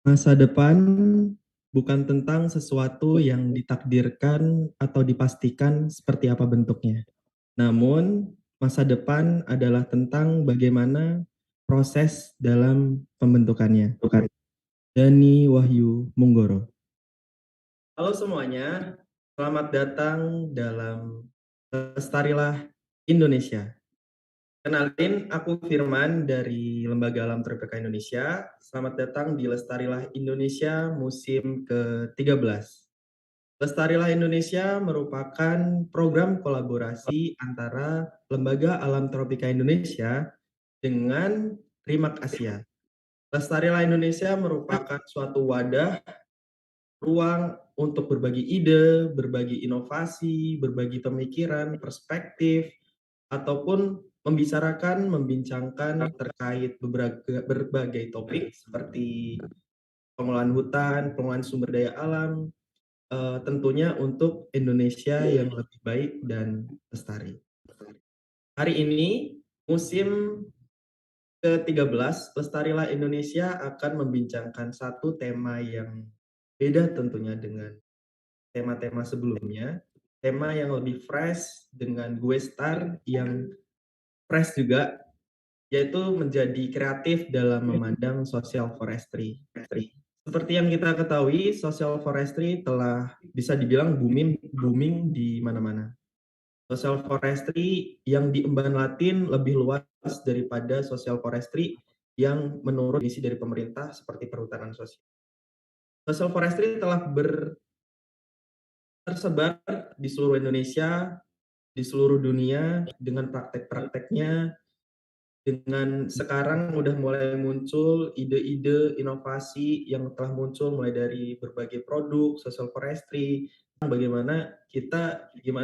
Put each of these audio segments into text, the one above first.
Masa depan bukan tentang sesuatu yang ditakdirkan atau dipastikan seperti apa bentuknya. Namun, masa depan adalah tentang bagaimana proses dalam pembentukannya. Dani Wahyu Munggoro. Halo semuanya, selamat datang dalam Lestarilah Indonesia. Kenalin, aku Firman dari Lembaga Alam Tropika Indonesia. Selamat datang di Lestarilah Indonesia musim ke-13. Lestarilah Indonesia merupakan program kolaborasi antara Lembaga Alam Tropika Indonesia dengan Rimak Asia. Lestarilah Indonesia merupakan suatu wadah ruang untuk berbagi ide, berbagi inovasi, berbagi pemikiran, perspektif, ataupun membicarakan, membincangkan terkait berbagai topik seperti pengelolaan hutan, pengelolaan sumber daya alam, tentunya untuk Indonesia yang lebih baik dan lestari. Hari ini, musim ke-13, Lestarilah Indonesia akan membincangkan satu tema yang beda tentunya dengan tema-tema sebelumnya. Tema yang lebih fresh dengan gue Star yang fresh juga, yaitu menjadi kreatif dalam memandang social forestry. Seperti yang kita ketahui, social forestry telah bisa dibilang booming di mana-mana. Social forestry yang diemban Latin lebih luas daripada social forestry yang menurut misi dari pemerintah seperti perhutanan sosial. Social forestry telah tersebar di seluruh Indonesia, di seluruh dunia dengan praktek-prakteknya. Dengan sekarang udah mulai muncul ide-ide inovasi yang telah muncul mulai dari berbagai produk social forestry. Gimana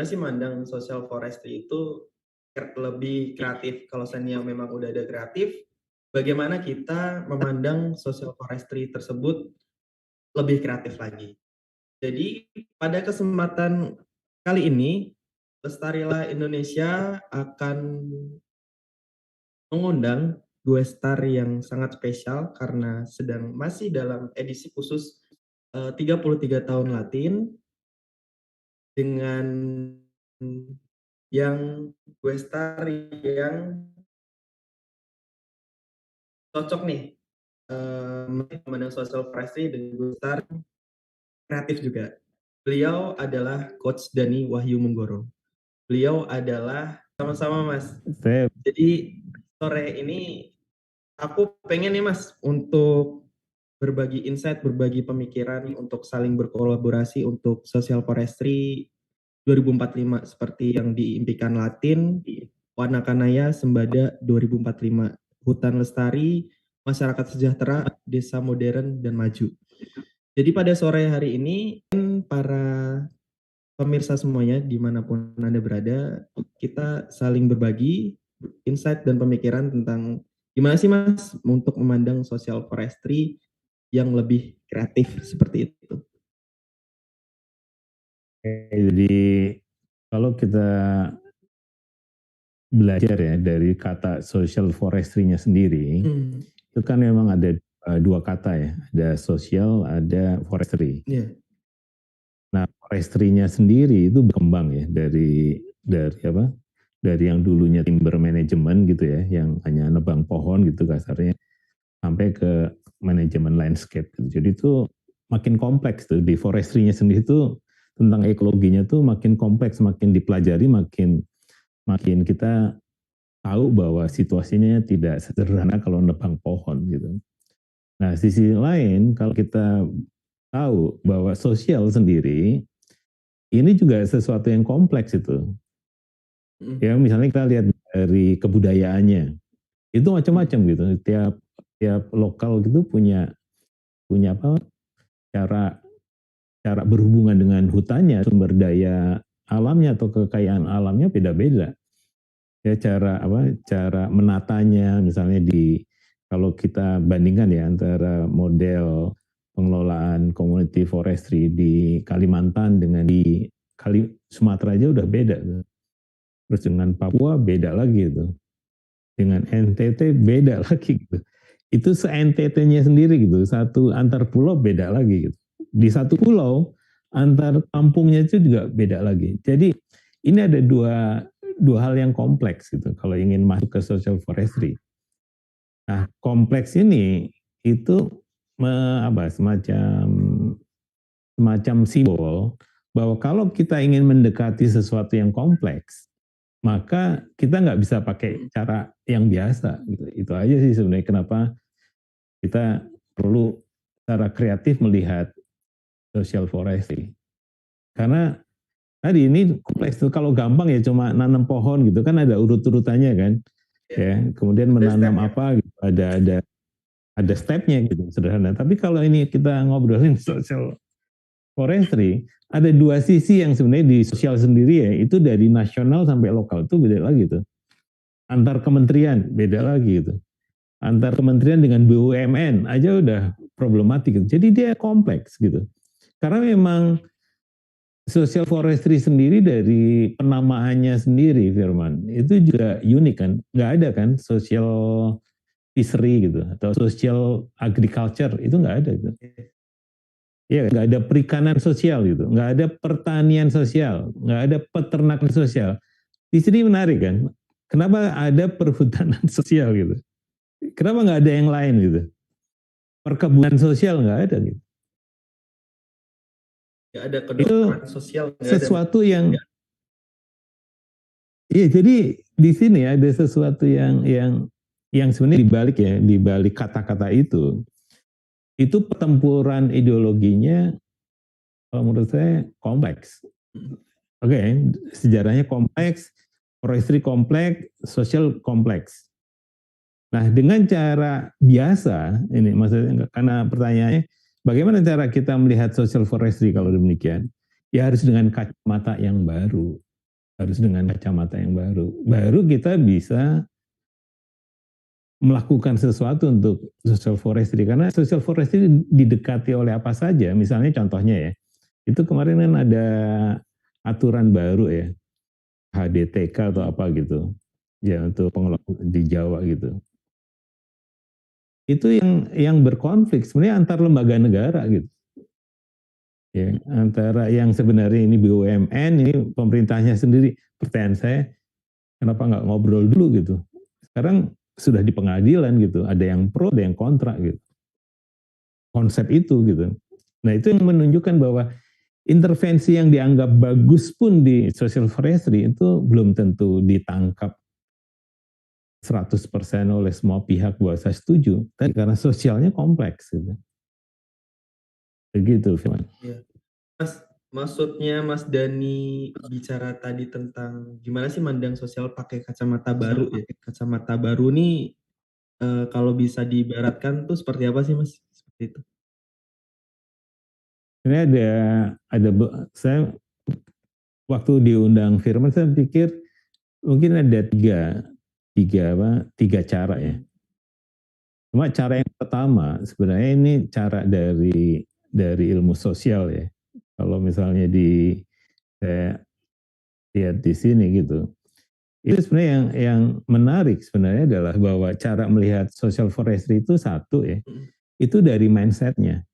sih mandang social forestry itu lebih kreatif. Kalau misalnya memang udah ada kreatif, bagaimana kita memandang social forestry tersebut lebih kreatif lagi. Jadi pada kesempatan kali ini, Lestarilah Indonesia akan mengundang gue star yang sangat spesial karena masih dalam edisi khusus 33 tahun Latin dengan yang gue star yang cocok nih memandang social privacy dan gue star kreatif juga. Beliau adalah Coach Dani Wahyu Munggoro. Beliau adalah sama-sama Mas. Jadi sore ini aku pengen nih Mas untuk berbagi insight, berbagi pemikiran untuk saling berkolaborasi untuk social forestry 2045 seperti yang diimpikan Latin, Warna Kanaya Sembada 2045, Hutan Lestari, Masyarakat Sejahtera, Desa Modern dan Maju. Jadi pada sore hari ini para pemirsa semuanya dimanapun Anda berada, kita saling berbagi insight dan pemikiran tentang gimana sih Mas untuk memandang social forestry yang lebih kreatif seperti itu. Jadi kalau kita belajar ya dari kata social forestry-nya sendiri, itu kan memang ada dua kata ya, ada social, ada forestry. Yeah. Nah, forestry-nya sendiri itu berkembang ya dari apa? Dari yang dulunya timber management gitu ya, yang hanya nebang pohon gitu kasarnya, sampai ke manajemen landscape gitu. Jadi itu makin kompleks tuh di forestry-nya sendiri tuh tentang ekologinya tuh makin kompleks, makin dipelajari, makin kita tahu bahwa situasinya tidak sederhana kalau nebang pohon gitu. Nah, sisi lain kalau kita tahu bahwa sosial sendiri ini juga sesuatu yang kompleks itu. Ya, misalnya kita lihat dari kebudayaannya. Itu macam-macam gitu. Tiap lokal gitu punya apa? Cara berhubungan dengan hutannya, sumber daya alamnya atau kekayaan alamnya beda-beda. Ya cara menatanya misalnya kalau kita bandingkan ya antara model pengelolaan community forestry di Kalimantan dengan di Sumatera aja udah beda tuh. Terus dengan Papua beda lagi itu. Dengan NTT beda lagi gitu. itu se-NTT-nya sendiri gitu. Satu antar pulau beda lagi gitu. Di satu pulau antar kampungnya itu juga beda lagi. Jadi ini ada dua hal yang kompleks gitu kalau ingin masuk ke social forestry. Nah, kompleks ini itu semacam simbol bahwa kalau kita ingin mendekati sesuatu yang kompleks, maka kita nggak bisa pakai cara yang biasa gitu. Itu aja sih sebenarnya kenapa kita perlu secara kreatif melihat social forestry. Karena tadi ini kompleks tuh, kalau gampang ya cuma nanam pohon gitu kan ada urut-urutannya kan. Ya, kemudian menanam apa gitu, ada stepnya gitu sederhana. Tapi kalau ini kita ngobrolin social forestry, ada dua sisi yang sebenarnya di sosial sendiri ya, itu dari nasional sampai lokal itu beda lagi tuh. Antar kementerian beda lagi gitu. Antar kementerian dengan BUMN aja udah problematik gitu. Jadi dia kompleks gitu. Karena memang social forestry sendiri dari penamaannya sendiri, Firman, itu juga unik kan. Nggak ada kan social fishery gitu atau social agriculture, itu nggak ada gitu. Ya, nggak ada perikanan sosial gitu, nggak ada pertanian sosial, nggak ada peternakan sosial. Di sini menarik kan, kenapa ada perhutanan sosial gitu? Kenapa nggak ada yang lain gitu? Perkebunan sosial nggak ada gitu. Nggak ada Itu kedokteran sosial, nggak ada. sesuatu yang, iya jadi di sini ada sesuatu yang sebenarnya dibalik ya, dibalik kata-kata itu pertempuran ideologinya kalau menurut saya kompleks. Oke, sejarahnya kompleks, forestry kompleks, sosial kompleks. Nah, dengan cara biasa, ini maksudnya karena pertanyaannya, bagaimana cara kita melihat social forestry kalau demikian? Ya harus dengan kacamata yang baru. Harus dengan kacamata yang baru. Baru kita bisa melakukan sesuatu untuk social forestry. Karena social forestry didekati oleh apa saja. Misalnya contohnya ya, itu kemarin kan ada aturan baru ya, HDTK atau apa gitu. Ya untuk pengelola di Jawa gitu. Itu yang berkonflik sebenarnya antar lembaga negara gitu. Ya, antara yang sebenarnya ini BUMN, ini pemerintahnya sendiri. Pertanyaan saya, kenapa nggak ngobrol dulu gitu? Sekarang sudah di pengadilan gitu, ada yang pro, ada yang kontra gitu. Konsep itu gitu. Nah itu yang menunjukkan bahwa intervensi yang dianggap bagus pun di social forestry itu belum tentu ditangkap 100% oleh semua pihak bahwa saya setuju. Tapi karena sosialnya kompleks gitu. Begitu, Firman. Ya. Mas, maksudnya Mas Dani bicara tadi tentang gimana sih mandang sosial pakai kacamata baru ya? Kacamata baru nih kalau bisa diibaratkan tuh seperti apa sih Mas? Seperti itu. Ini ada saya waktu diundang Firman saya pikir mungkin ada tiga cara ya. Cuma cara yang pertama sebenarnya ini cara dari ilmu sosial ya. Kalau misalnya saya lihat di sini gitu. Itu sebenarnya yang menarik sebenarnya adalah bahwa cara melihat social forestry itu satu ya. Itu dari mindsetnya.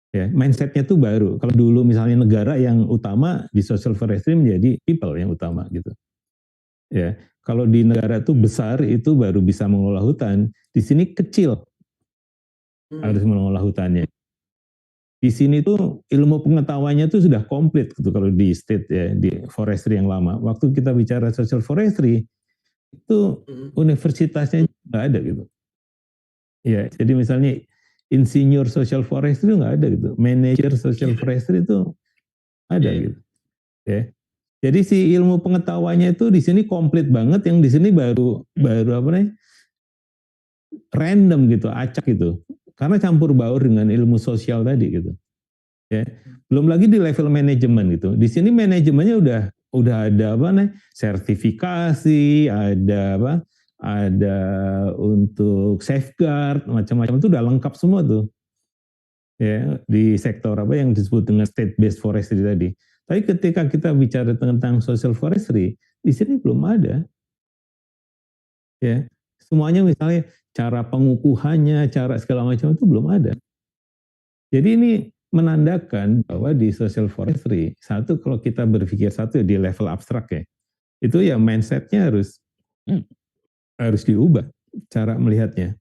Ya, mindsetnya tuh baru. Kalau dulu misalnya negara yang utama di social forestry menjadi people yang utama gitu. Ya, kalau di negara itu besar itu baru bisa mengolah hutan. Di sini kecil harus mengolah hutannya. Di sini tuh ilmu pengetahuannya tuh sudah komplit gitu kalau di state ya, di forestry yang lama. Waktu kita bicara social forestry itu universitasnya nggak ada gitu. Ya, jadi misalnya insinyur social forestry itu nggak ada gitu. Manager social forestry itu ada gitu. Ya. Jadi si ilmu pengetahuannya itu di sini komplit banget, yang di sini baru apa nih? Random gitu, acak gitu. Karena campur baur dengan ilmu sosial tadi gitu. Ya. Belum lagi di level manajemen gitu. Di sini manajemennya udah ada apa nih? Sertifikasi, ada apa? Ada untuk safeguard, macam-macam itu udah lengkap semua tuh. Ya, di sektor apa yang disebut dengan state based forestry tadi. Tapi ketika kita bicara tentang social forestry, di sini belum ada. Ya, Semuanya misalnya cara pengukuhannya, cara segala macam itu belum ada. Jadi ini menandakan bahwa di social forestry, satu kalau kita berpikir satu di level abstrak ya, itu ya mindsetnya harus diubah cara melihatnya.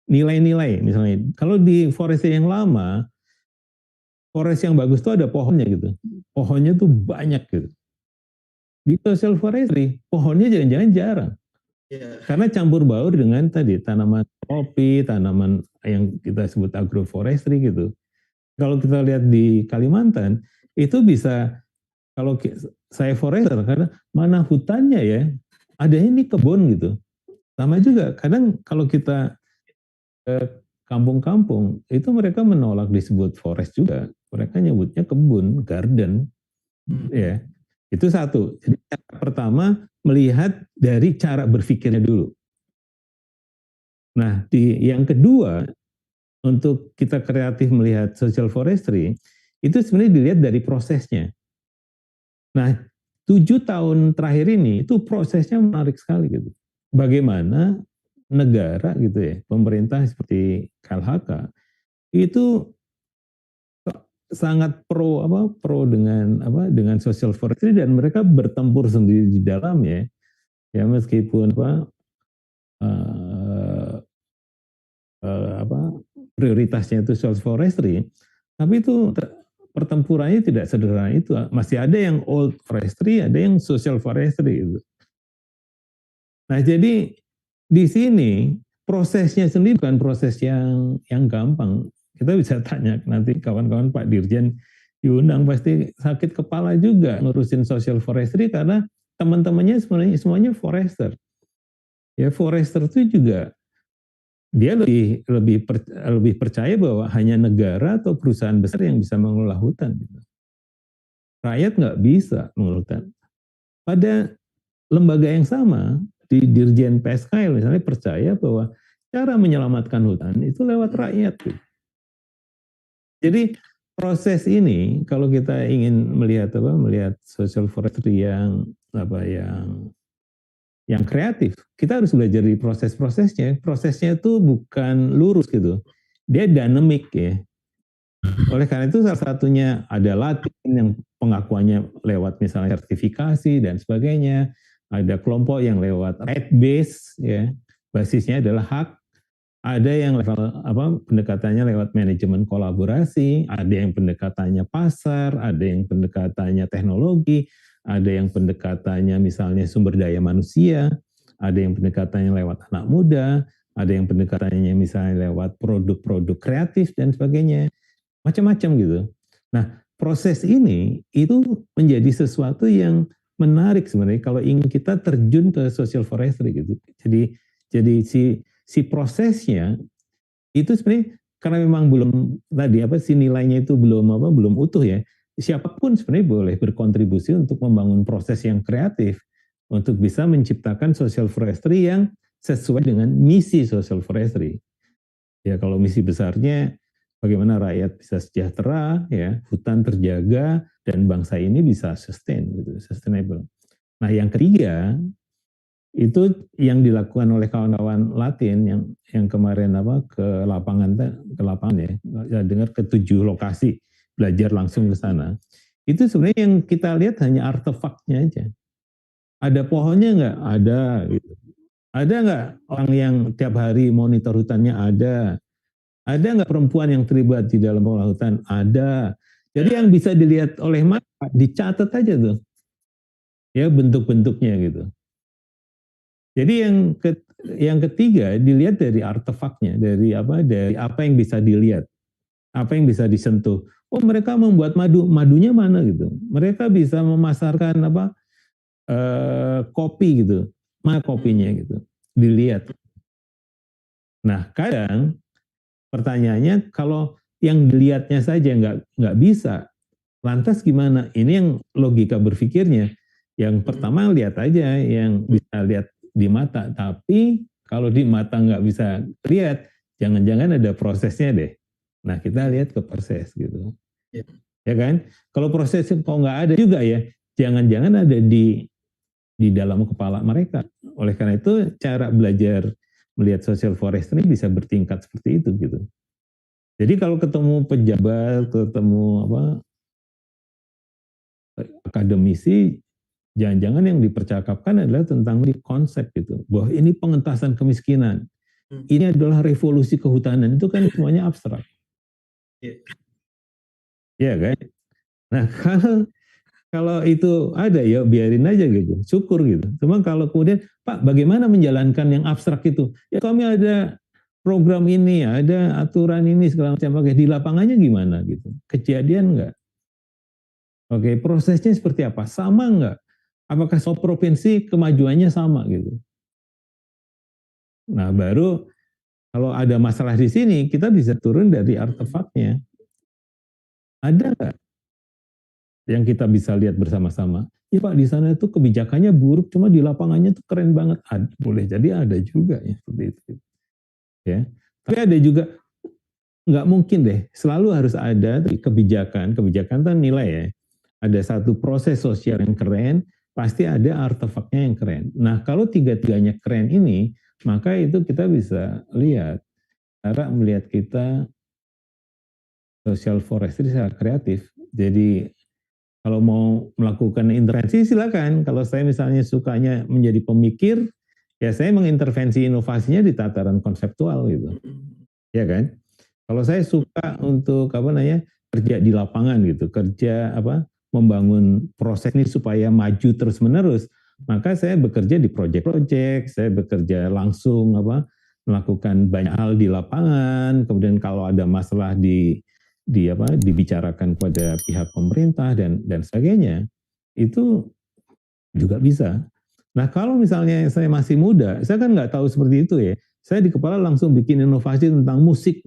Nilai-nilai misalnya, kalau di forestry yang lama, forest yang bagus tuh ada pohonnya gitu. Pohonnya tuh banyak gitu. Di social forestry, pohonnya jangan-jangan jarang. Iya. Karena campur baur dengan tadi tanaman kopi, tanaman yang kita sebut agroforestry gitu. Kalau kita lihat di Kalimantan, itu bisa, kalau saya forester, karena mana hutannya ya, ada ini kebun gitu. Sama juga, kadang kalau kita ke kampung-kampung, itu mereka menolak disebut forest juga. Mereka nyebutnya kebun, garden, ya. Itu satu. Jadi pertama melihat dari cara berpikirnya dulu. Nah, yang kedua, untuk kita kreatif melihat social forestry, itu sebenarnya dilihat dari prosesnya. Nah, 7 tahun terakhir ini, itu prosesnya menarik sekali gitu. Bagaimana negara gitu ya, pemerintah seperti KLHK, itu sangat pro dengan social forestry, dan mereka bertempur sendiri di dalamnya ya, meskipun uh, apa prioritasnya itu social forestry, tapi itu pertempurannya tidak sederhana itu. Masih ada yang old forestry, ada yang social forestry itu. Nah, jadi di sini prosesnya sendiri bukan proses yang gampang. Kita bisa tanya nanti kawan-kawan Pak Dirjen diundang, pasti sakit kepala juga ngurusin social forestry karena teman-temannya sebenarnya semuanya forester. Ya, forester itu juga dia lebih percaya bahwa hanya negara atau perusahaan besar yang bisa mengelola hutan. Rakyat nggak bisa mengelola hutan. Pada lembaga yang sama, di Dirjen PSKL misalnya percaya bahwa cara menyelamatkan hutan itu lewat rakyat. Jadi proses ini kalau kita ingin melihat social forestry yang kreatif, kita harus belajar di proses-prosesnya. Prosesnya itu bukan lurus gitu, dia dynamic ya. Oleh karena itu salah satunya ada Latin yang pengakuannya lewat misalnya sertifikasi dan sebagainya. Ada kelompok yang lewat right base ya, basisnya adalah hak. Ada yang level pendekatannya lewat manajemen kolaborasi, ada yang pendekatannya pasar, ada yang pendekatannya teknologi, ada yang pendekatannya misalnya sumber daya manusia, ada yang pendekatannya lewat anak muda, ada yang pendekatannya misalnya lewat produk-produk kreatif dan sebagainya. Macam-macam gitu. Nah, proses ini itu menjadi sesuatu yang menarik sebenarnya kalau ingin kita terjun ke social forestry gitu. Jadi si prosesnya itu sebenarnya karena memang belum si nilainya itu belum utuh ya. Siapapun sebenarnya boleh berkontribusi untuk membangun proses yang kreatif untuk bisa menciptakan social forestry yang sesuai dengan misi social forestry. Ya, kalau misi besarnya bagaimana rakyat bisa sejahtera, ya, hutan terjaga dan bangsa ini bisa sustainable. Nah, yang ketiga itu yang dilakukan oleh kawan-kawan Latin yang kemarin ke lapangan ya, saya dengar ke 7 lokasi belajar langsung ke sana. Itu sebenarnya yang kita lihat hanya artefaknya aja. Ada pohonnya nggak? Ada gitu. Ada nggak orang yang tiap hari monitor hutannya? Ada. Ada nggak perempuan yang terlibat di dalam pengelola hutan? Ada. Jadi yang bisa dilihat oleh mata dicatat aja tuh, ya bentuk-bentuknya gitu. Jadi yang ketiga dilihat dari artefaknya, dari apa yang bisa dilihat, apa yang bisa disentuh. Oh, mereka membuat madunya mana gitu. Mereka bisa memasarkan kopi gitu, mana kopinya gitu, dilihat. Nah, kadang pertanyaannya kalau yang dilihatnya saja nggak bisa, lantas gimana? Ini yang logika berpikirnya. Yang pertama lihat aja yang bisa lihat di mata, tapi kalau di mata nggak bisa lihat, jangan-jangan ada prosesnya deh. Nah, kita lihat ke proses gitu. Ya kan? Kalau proses kok nggak ada juga ya, jangan-jangan ada di dalam kepala mereka. Oleh karena itu cara belajar melihat social forestry bisa bertingkat seperti itu gitu. Jadi kalau ketemu pejabat, ketemu akademisi, jangan-jangan yang dipercakapkan adalah tentang konsep gitu, bahwa ini pengentasan kemiskinan, ini adalah revolusi kehutanan, itu kan semuanya abstrak. Iya kan? Nah kalau itu ada ya biarin aja gitu, syukur gitu. Cuma kalau kemudian Pak bagaimana menjalankan yang abstrak itu? Ya kami ada program ini, ada aturan ini segala macam. Oke, di lapangannya gimana gitu? Kejadian enggak? Oke, prosesnya seperti apa? Sama enggak? Apakah semua provinsi kemajuannya sama gitu? Nah baru kalau ada masalah di sini kita bisa turun dari artefaknya. Ada nggak yang kita bisa lihat bersama-sama? Ya Pak, di sana itu kebijakannya buruk, cuma di lapangannya tuh keren banget. Boleh jadi ada juga ya seperti itu. Ya, tapi ada juga nggak mungkin deh. Selalu harus ada kebijakan. Kebijakan itu nilai ya. Ada satu proses sosial yang keren, pasti ada artefaknya yang keren. Nah, kalau tiga-tiganya keren ini, maka itu kita bisa lihat cara melihat kita social forestry secara kreatif. Jadi kalau mau melakukan intervensi silakan. Kalau saya misalnya sukanya menjadi pemikir, ya saya mengintervensi inovasinya di tataran konseptual gitu. Ya kan? Kalau saya suka untuk kerja di lapangan gitu, kerja membangun proses ini supaya maju terus-menerus, maka saya bekerja di proyek-proyek, saya bekerja langsung melakukan banyak hal di lapangan, kemudian kalau ada masalah dibicarakan kepada pihak pemerintah dan sebagainya, itu juga bisa. Nah kalau misalnya saya masih muda, saya kan nggak tahu seperti itu ya, saya di kepala langsung bikin inovasi tentang musik,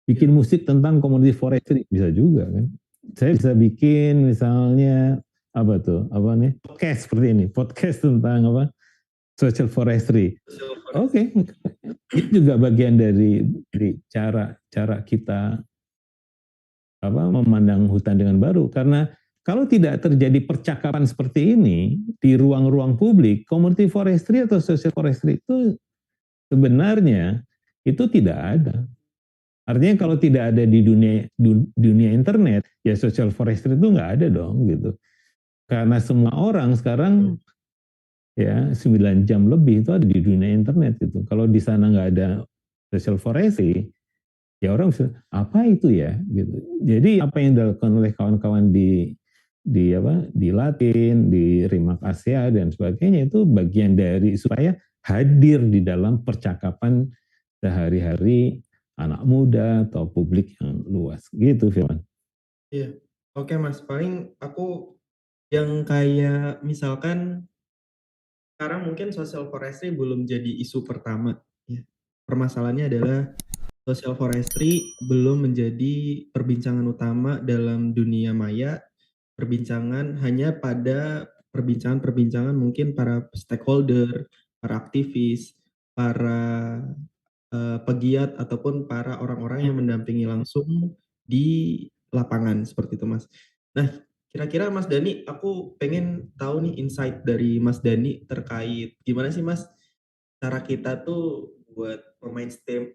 bikin musik tentang community forestry, bisa juga kan. Saya bisa bikin misalnya podcast seperti ini, podcast tentang social forestry. Oke. Itu juga bagian dari cara kita memandang hutan dengan baru, karena kalau tidak terjadi percakapan seperti ini di ruang-ruang publik, community forestry atau social forestry itu sebenarnya itu tidak ada. Artinya kalau tidak ada di dunia internet, ya social forestry itu nggak ada dong gitu. Karena semua orang sekarang ya 9 jam lebih itu ada di dunia internet gitu. Kalau di sana nggak ada social forestry, ya orang bisa apa itu ya gitu. Jadi apa yang dilakukan oleh kawan-kawan di Latin, di Rimak Asia dan sebagainya itu bagian dari supaya hadir di dalam percakapan sehari-hari anak muda atau publik yang luas gitu, Firman. Iya, oke Mas, paling aku yang kayak misalkan sekarang mungkin social forestry belum jadi isu pertama ya. Permasalahannya adalah social forestry belum menjadi perbincangan utama dalam dunia maya, perbincangan hanya pada perbincangan-perbincangan mungkin para stakeholder, para aktivis, para pegiat ataupun para orang-orang yang mendampingi langsung di lapangan seperti itu, Mas. Nah, kira-kira Mas Dani, aku pengen tahu nih insight dari Mas Dani terkait gimana sih Mas cara kita tuh buat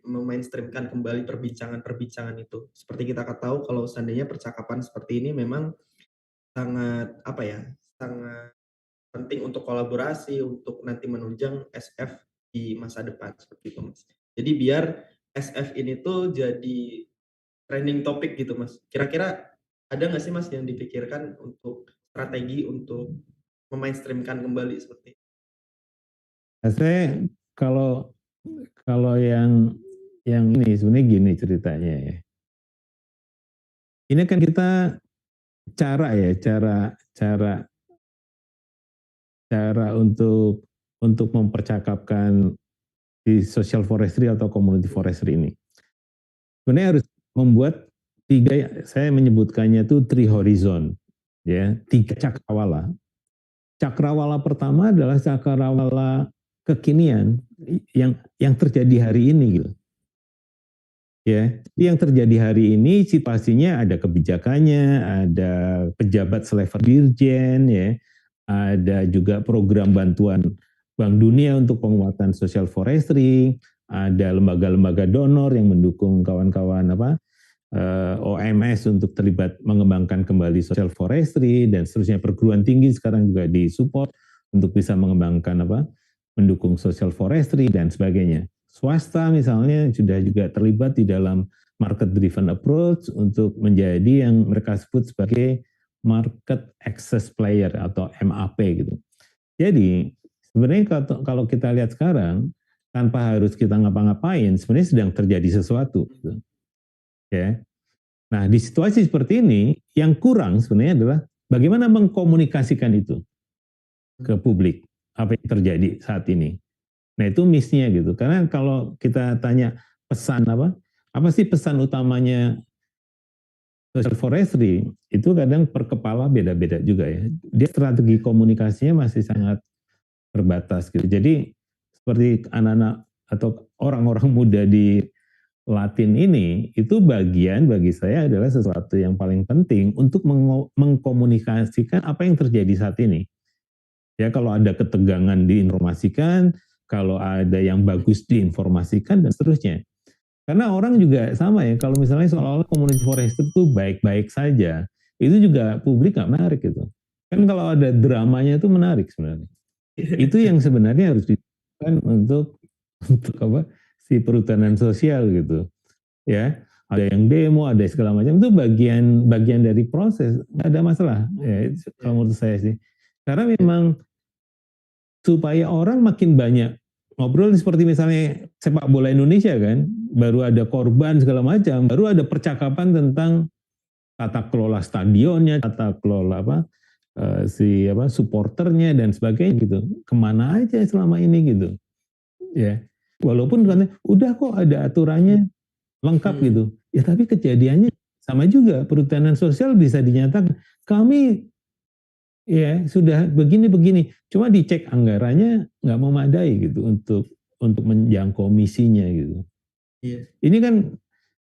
memainstreamkan kembali perbincangan-perbincangan itu. Seperti kita tahu kalau seandainya percakapan seperti ini memang sangat sangat penting untuk kolaborasi, untuk nanti menunjang SF di masa depan, seperti itu Mas. Jadi biar SF ini tuh jadi trending topik gitu Mas. Kira-kira ada nggak sih Mas yang dipikirkan untuk strategi untuk memainstreamkan kembali seperti itu? Saya kalau yang ini sebenarnya gini ceritanya ya. Ini kan kita cara untuk mempercakapkan di social forestry atau community forestry ini. Sebenarnya harus membuat saya menyebutkannya itu three horizon, ya, 3 cakrawala. Cakrawala pertama adalah cakrawala kekinian yang terjadi hari ini gitu. Ya, yang terjadi hari ini situasinya ada kebijakannya, ada pejabat selevel dirjen ya, ada juga program bantuan Bank Dunia untuk penguatan social forestry, ada lembaga-lembaga donor yang mendukung kawan-kawan OMS untuk terlibat mengembangkan kembali social forestry dan seterusnya. Perguruan tinggi sekarang juga disupport untuk bisa mengembangkan mendukung social forestry dan sebagainya. Swasta misalnya sudah juga terlibat di dalam market driven approach untuk menjadi yang mereka sebut sebagai market access player atau MAP gitu. Jadi sebenarnya kalau kita lihat sekarang tanpa harus kita ngapa-ngapain sebenarnya sedang terjadi sesuatu gitu. Ya. Nah, di situasi seperti ini yang kurang sebenarnya adalah bagaimana mengkomunikasikan itu ke publik apa yang terjadi saat ini. Nah, itu miss-nya gitu. Karena kalau kita tanya pesan apa sih pesan utamanya social forestry, itu kadang per kepala beda-beda juga ya. Dia strategi komunikasinya masih sangat terbatas gitu. Jadi seperti anak-anak atau orang-orang muda di Latin ini, itu bagian bagi saya adalah sesuatu yang paling penting untuk mengkomunikasikan apa yang terjadi saat ini. Ya, kalau ada ketegangan diinformasikan, kalau ada yang bagus diinformasikan dan seterusnya. Karena orang juga sama ya, kalau misalnya seolah-olah community forester itu baik-baik saja, itu juga publik nggak menarik gitu. Kan kalau ada dramanya itu menarik sebenarnya. Itu yang sebenarnya harus dilakukan untuk si perhutanan sosial gitu. Ya, ada yang demo, ada segala macam, itu bagian dari proses, nggak ada masalah ya, kalau menurut saya sih. Karena memang supaya orang makin banyak ngobrol seperti misalnya sepak bola Indonesia kan, baru ada korban segala macam, baru ada percakapan tentang tata kelola stadionnya, tata kelola supporternya dan sebagainya gitu. Kemana aja selama ini gitu, ya. Walaupun kan udah kok ada aturannya lengkap gitu, ya tapi kejadiannya sama juga. Perhutanan sosial bisa dinyatakan kami ya sudah begini-begini, cuma dicek anggarannya nggak memadai gitu untuk menjangkau misinya gitu. Iya. Ini kan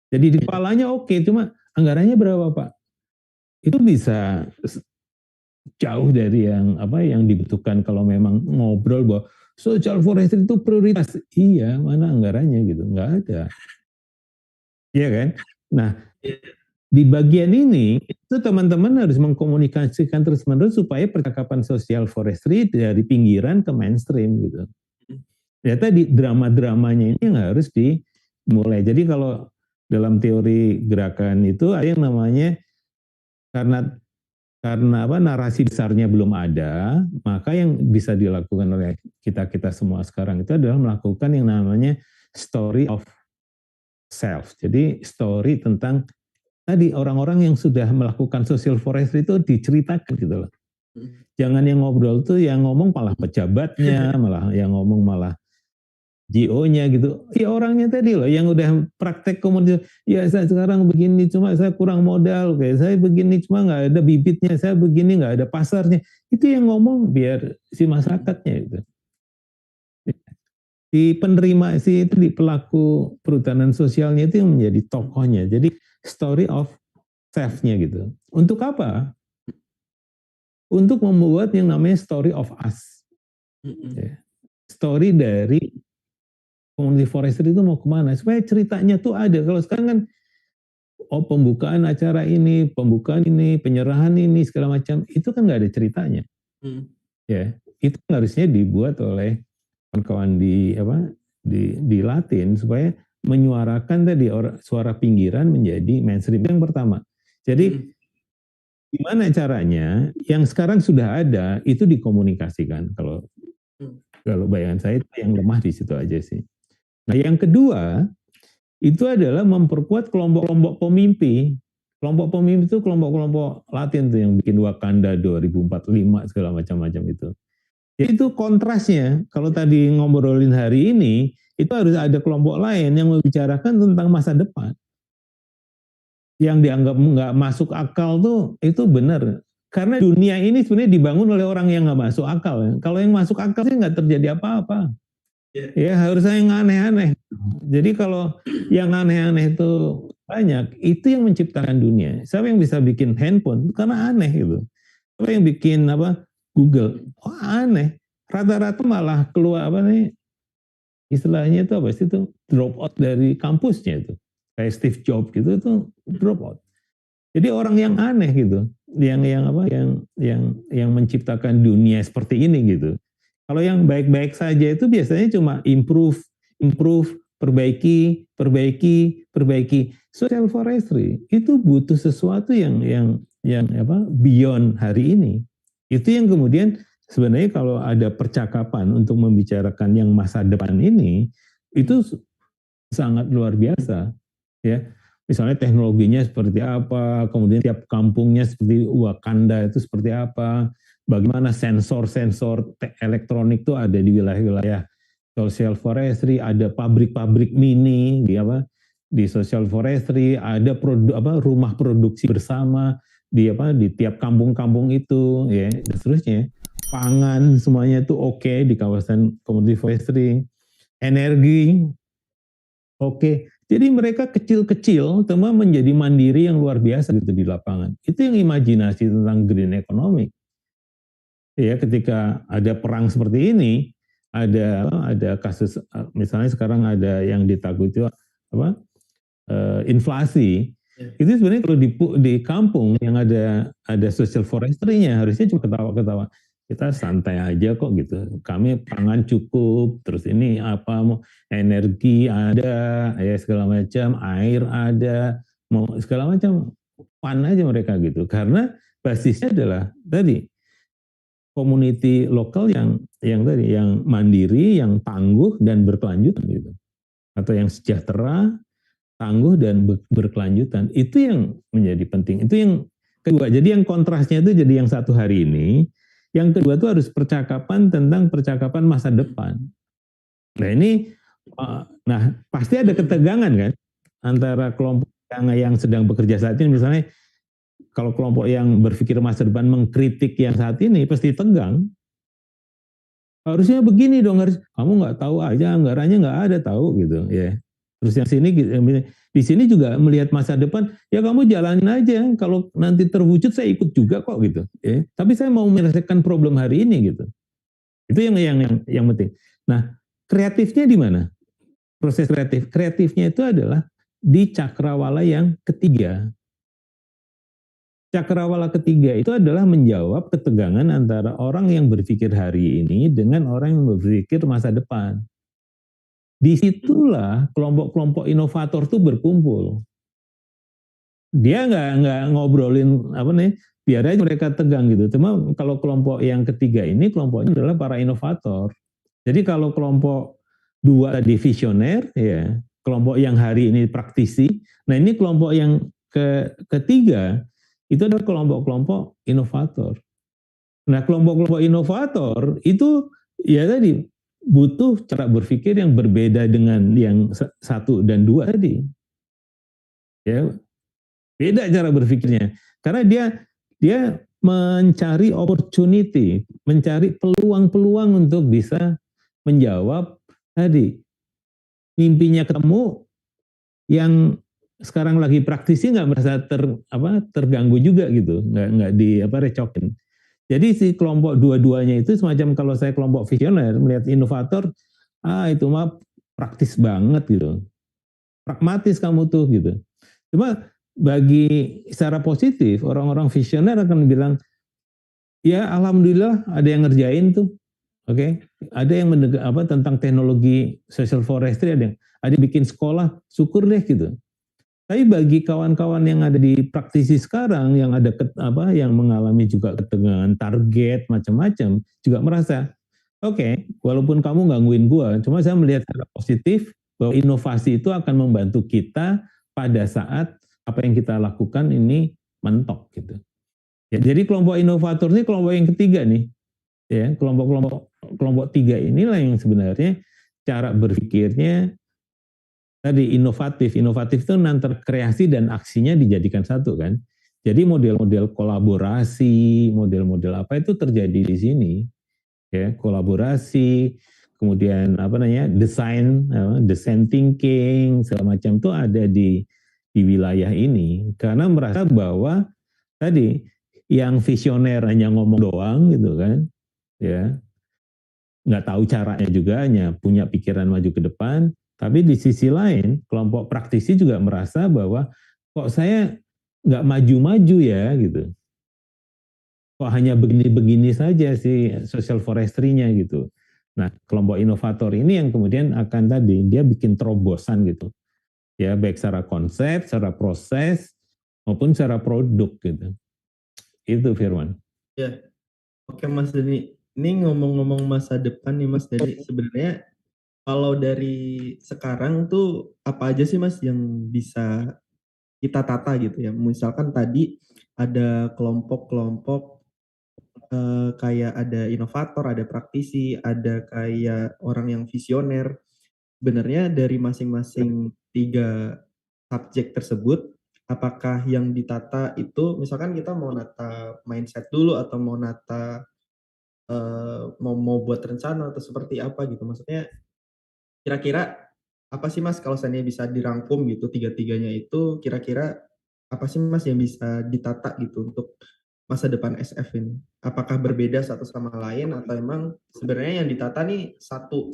jadi di kepalanya oke, cuma anggarannya berapa Pak? Itu bisa jauh dari yang dibutuhkan kalau memang ngobrol bahwa social forestry itu prioritas. Iya, mana anggarannya gitu, nggak ada. Iya kan? Nah, di bagian ini itu teman-teman harus mengkomunikasikan terus-menerus supaya percakapan social forestry dari pinggiran ke mainstream gitu. Ya tadi drama-dramanya ini yang harus dimulai. Jadi kalau dalam teori gerakan itu ada yang namanya karena narasi besarnya belum ada, maka yang bisa dilakukan oleh kita semua sekarang itu adalah melakukan yang namanya story of self. Jadi story tentang tadi orang-orang yang sudah melakukan social forestry itu diceritakan gitu loh. Jangan yang ngobrol tuh yang ngomong malah pejabatnya, malah yang ngomong malah GO-nya gitu. Ya orangnya tadi loh yang udah praktek komunitas. Ya saya sekarang begini cuma saya kurang modal, kayak saya begini cuma nggak ada bibitnya, saya begini nggak ada pasarnya. Itu yang ngomong biar si masyarakatnya itu. Si penerima itu di pelaku perhutanan sosialnya itu yang menjadi tokohnya. Jadi story of self-nya gitu. Untuk apa? Untuk membuat yang namanya story of us. Ya. Story dari community forestry itu mau kemana? Supaya ceritanya tuh ada. Kalau sekarang kan, pembukaan acara ini, pembukaan ini, penyerahan ini, segala macam, itu kan nggak ada ceritanya. Ya, itu harusnya dibuat oleh kawan-kawan di Latin supaya menyuarakan tadi suara pinggiran menjadi mainstream. Yang pertama. Jadi gimana caranya yang sekarang sudah ada itu dikomunikasikan. Kalau bayangan saya itu yang lemah di situ aja sih. Nah, yang kedua itu adalah memperkuat kelompok-kelompok pemimpi. Kelompok pemimpi itu kelompok-kelompok Latin tuh yang bikin Wakanda 2045 segala macam-macam itu. Jadi itu kontrasnya. Kalau tadi ngobrolin hari ini, itu harus ada kelompok lain yang membicarakan tentang masa depan. Yang dianggap nggak masuk akal tuh itu benar. Karena dunia ini sebenarnya dibangun oleh orang yang nggak masuk akal. Kalau yang masuk akal sih nggak terjadi apa-apa. Ya harusnya yang aneh-aneh. Jadi kalau yang aneh-aneh itu banyak, itu yang menciptakan dunia. Siapa yang bisa bikin handphone? Karena aneh gitu. Siapa yang bikin Google? Oh aneh. rata-rata malah keluar apa nih istilahnya itu apa sih itu drop out dari kampusnya itu kayak Steve Jobs gitu itu drop out. Jadi orang yang aneh gitu, yang apa, yang menciptakan dunia seperti ini gitu. Kalau yang baik-baik saja itu biasanya cuma improve, improve, perbaiki, perbaiki, perbaiki. Social forestry itu butuh sesuatu yang apa beyond hari ini. Itu yang kemudian sebenarnya kalau ada percakapan untuk membicarakan yang masa depan ini itu sangat luar biasa ya. Misalnya teknologinya seperti apa, kemudian tiap kampungnya seperti Wakanda itu seperti apa, bagaimana sensor-sensor elektronik itu ada di wilayah-wilayah social forestry, ada pabrik-pabrik mini di apa di social forestry, ada rumah produksi bersama di apa di tiap kampung-kampung itu ya dan seterusnya. Pangan semuanya itu oke di kawasan community forestry, energi oke. Jadi mereka kecil-kecil teman menjadi mandiri yang luar biasa gitu di lapangan. Itu yang imajinasi tentang green economy. Ya, ketika ada perang seperti ini, ada kasus misalnya sekarang ada yang ditakuti apa? Inflasi. Itu sebenarnya kalau di kampung yang ada social forestry-nya harusnya cuma ketawa-ketawa. Kita santai aja kok gitu. Kami pangan cukup, terus ini apa mau energi ada, ya segala macam, air ada, mau segala macam fun aja mereka gitu. Karena basisnya adalah tadi community lokal yang mandiri, yang tangguh dan berkelanjutan gitu. Atau yang sejahtera, tangguh dan berkelanjutan. Itu yang menjadi penting. Itu yang kedua. Jadi yang kontrasnya itu jadi yang satu hari ini. Yang kedua itu harus percakapan masa depan. Nah ini, nah pasti ada ketegangan kan antara kelompok yang sedang bekerja saat ini. Misalnya kalau kelompok yang berpikir masa depan mengkritik yang saat ini pasti tegang. Harusnya begini dong, harus kamu nggak tahu aja anggarannya nggak ada tahu gitu ya. Terus yang sini di sini juga melihat masa depan, ya kamu jalanin aja. Kalau nanti terwujud saya ikut juga kok gitu. Ya. Tapi saya mau menyelesaikan problem hari ini gitu. Itu yang penting. Nah, kreatifnya di mana? Proses kreatifnya itu adalah di cakrawala yang ketiga. Cakrawala ketiga itu adalah menjawab ketegangan antara orang yang berpikir hari ini dengan orang yang berpikir masa depan. Disitulah kelompok-kelompok inovator tuh berkumpul. Dia nggak ngobrolin apa nih, biar aja mereka tegang gitu. Cuma kalau kelompok yang ketiga ini kelompoknya adalah para inovator. Jadi kalau kelompok dua tadi visioner, ya kelompok yang hari ini praktisi. Nah ini kelompok yang ketiga itu adalah kelompok-kelompok inovator. Nah kelompok-kelompok inovator itu ya tadi butuh cara berpikir yang berbeda dengan yang satu dan dua tadi. Ya, beda cara berpikirnya. Karena dia mencari opportunity, mencari peluang-peluang untuk bisa menjawab tadi mimpinya ketemu yang sekarang lagi praktisi nggak merasa terganggu juga gitu, nggak recokin. Jadi si kelompok dua-duanya itu semacam kalau saya kelompok visioner melihat inovator, itu mah praktis banget gitu, pragmatis kamu tuh gitu. Cuma bagi secara positif orang-orang visioner akan bilang, ya alhamdulillah ada yang ngerjain tuh, oke, ada yang tentang teknologi social forestry, ada yang bikin sekolah, syukur deh gitu. Tapi bagi kawan-kawan yang ada di praktisi sekarang, yang ada yang mengalami juga ketegangan target macam-macam, juga merasa, oke, walaupun kamu gangguin gua, cuma saya melihat secara positif bahwa inovasi itu akan membantu kita pada saat apa yang kita lakukan ini mentok gitu. Ya, jadi kelompok inovator ini kelompok yang ketiga nih, ya kelompok tiga inilah yang sebenarnya cara berpikirnya tadi inovatif itu antara kreasi dan aksinya dijadikan satu kan. Jadi model-model kolaborasi, model-model apa itu terjadi di sini, ya kolaborasi, kemudian design thinking segala macam itu ada di wilayah ini karena merasa bahwa tadi yang visioner hanya ngomong doang gitu kan, ya nggak tahu caranya juga, hanya punya pikiran maju ke depan. Tapi di sisi lain, kelompok praktisi juga merasa bahwa kok saya nggak maju-maju ya gitu. Kok hanya begini-begini saja sih social forestry-nya gitu. Nah, kelompok inovator ini yang kemudian akan tadi dia bikin terobosan gitu. Ya, baik secara konsep, secara proses maupun secara produk gitu. Itu Firman. Ya, oke Mas Deni. Ini ngomong-ngomong masa depan nih Mas Deni, sebenarnya kalau dari sekarang tuh apa aja sih Mas yang bisa kita tata gitu ya? Misalkan tadi ada kelompok-kelompok kayak ada inovator, ada praktisi, ada kayak orang yang visioner. Sebenarnya dari masing-masing 3 subjek tersebut, apakah yang ditata itu misalkan kita mau nata mindset dulu atau mau nata, mau buat rencana atau seperti apa gitu? Maksudnya kira-kira apa sih Mas kalau seandainya bisa dirangkum gitu tiga-tiganya itu kira-kira apa sih Mas yang bisa ditata gitu untuk masa depan SF ini? Apakah berbeda satu sama lain atau emang sebenarnya yang ditata nih satu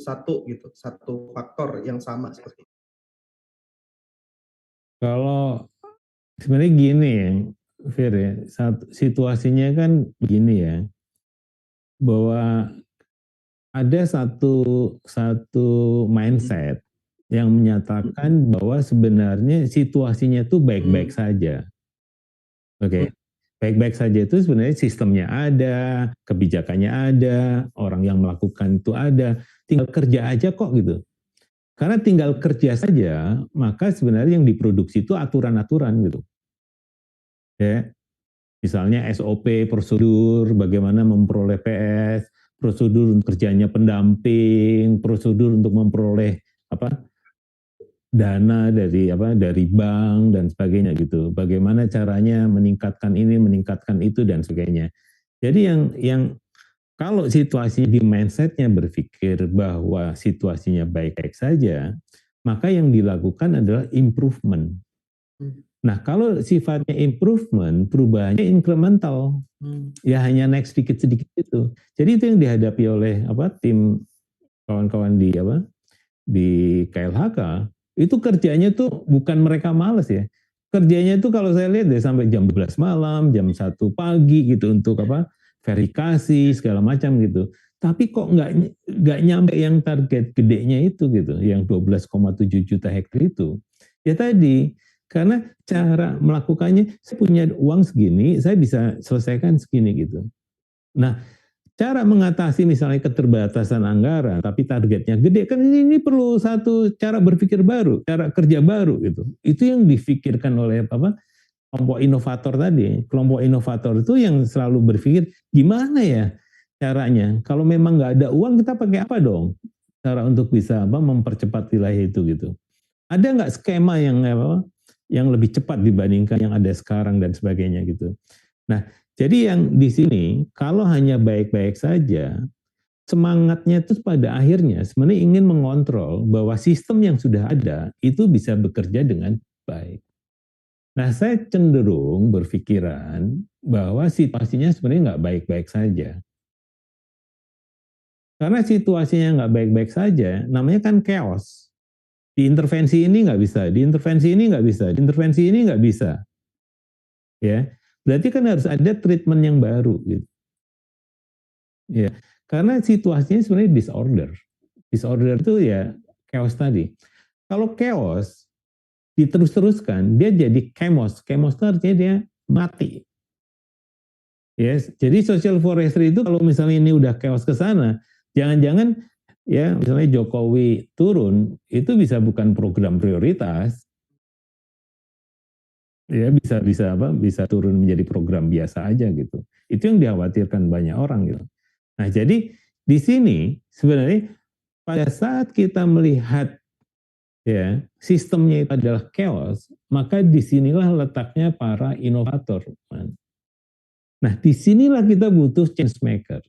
gitu, satu faktor yang sama seperti itu? Kalau sebenarnya gini ya, Fir ya, situasinya kan begini ya, bahwa ada satu Mhm, mindset yang menyatakan bahwa sebenarnya situasinya itu baik-baik mhm, saja. mhm, Oke. Baik-baik saja itu sebenarnya sistemnya ada, kebijakannya ada, orang yang melakukan itu ada, tinggal kerja aja kok gitu. Karena tinggal kerja saja, maka sebenarnya yang diproduksi itu aturan-aturan gitu. Ya, misalnya SOP, prosedur, bagaimana memperoleh PS, prosedur untuk kerjanya pendamping, prosedur untuk memperoleh apa dana dari bank dan sebagainya gitu. Bagaimana caranya meningkatkan ini, meningkatkan itu dan sebagainya. Jadi yang kalau situasi di mindsetnya berpikir bahwa situasinya baik-baik saja, maka yang dilakukan adalah improvement. mmm, Nah, kalau sifatnya improvement, perubahannya incremental, mmm, ya hanya naik sedikit-sedikit itu. Jadi itu yang dihadapi oleh tim kawan-kawan di KLHK, itu kerjanya tuh bukan mereka males ya. Kerjanya itu kalau saya lihat deh sampai jam 12 malam, jam 1 pagi gitu untuk verifikasi segala macam gitu. Tapi kok nggak nyampe yang target gedenya itu gitu, yang 12,7 juta hektar itu. Ya tadi, karena cara melakukannya, saya punya uang segini, saya bisa selesaikan segini gitu. Nah, cara mengatasi misalnya keterbatasan anggaran, tapi targetnya gede, kan ini perlu satu cara berpikir baru, cara kerja baru gitu. Itu yang difikirkan oleh kelompok inovator tadi. Kelompok inovator itu yang selalu berpikir gimana ya caranya. Kalau memang nggak ada uang kita pakai apa dong? Cara untuk bisa mempercepat wilayah itu gitu. Ada nggak skema yang lebih cepat dibandingkan yang ada sekarang dan sebagainya gitu. Nah, jadi yang di sini kalau hanya baik-baik saja, semangatnya itu pada akhirnya sebenarnya ingin mengontrol bahwa sistem yang sudah ada itu bisa bekerja dengan baik. Nah, saya cenderung berpikiran bahwa situasinya sebenarnya nggak baik-baik saja. Karena situasinya nggak baik-baik saja, namanya kan chaos. Diintervensi ini nggak bisa, diintervensi ini nggak bisa, diintervensi ini nggak bisa. Ya, berarti kan harus ada treatment yang baru gitu. Ya, karena situasinya sebenarnya disorder. Disorder itu ya chaos tadi. Kalau chaos diterus-teruskan, dia jadi chemos. Chemos itu artinya dia mati. Yes. Jadi social forestry itu kalau misalnya ini udah chaos ke sana, jangan-jangan ya misalnya Jokowi turun, itu bisa bukan program prioritas, ya bisa turun menjadi program biasa aja gitu. Itu yang dikhawatirkan banyak orang gitu. Nah, jadi di sini sebenarnya pada saat kita melihat ya sistemnya itu adalah chaos, maka disinilah letaknya para inovator. Nah, disinilah kita butuh change maker.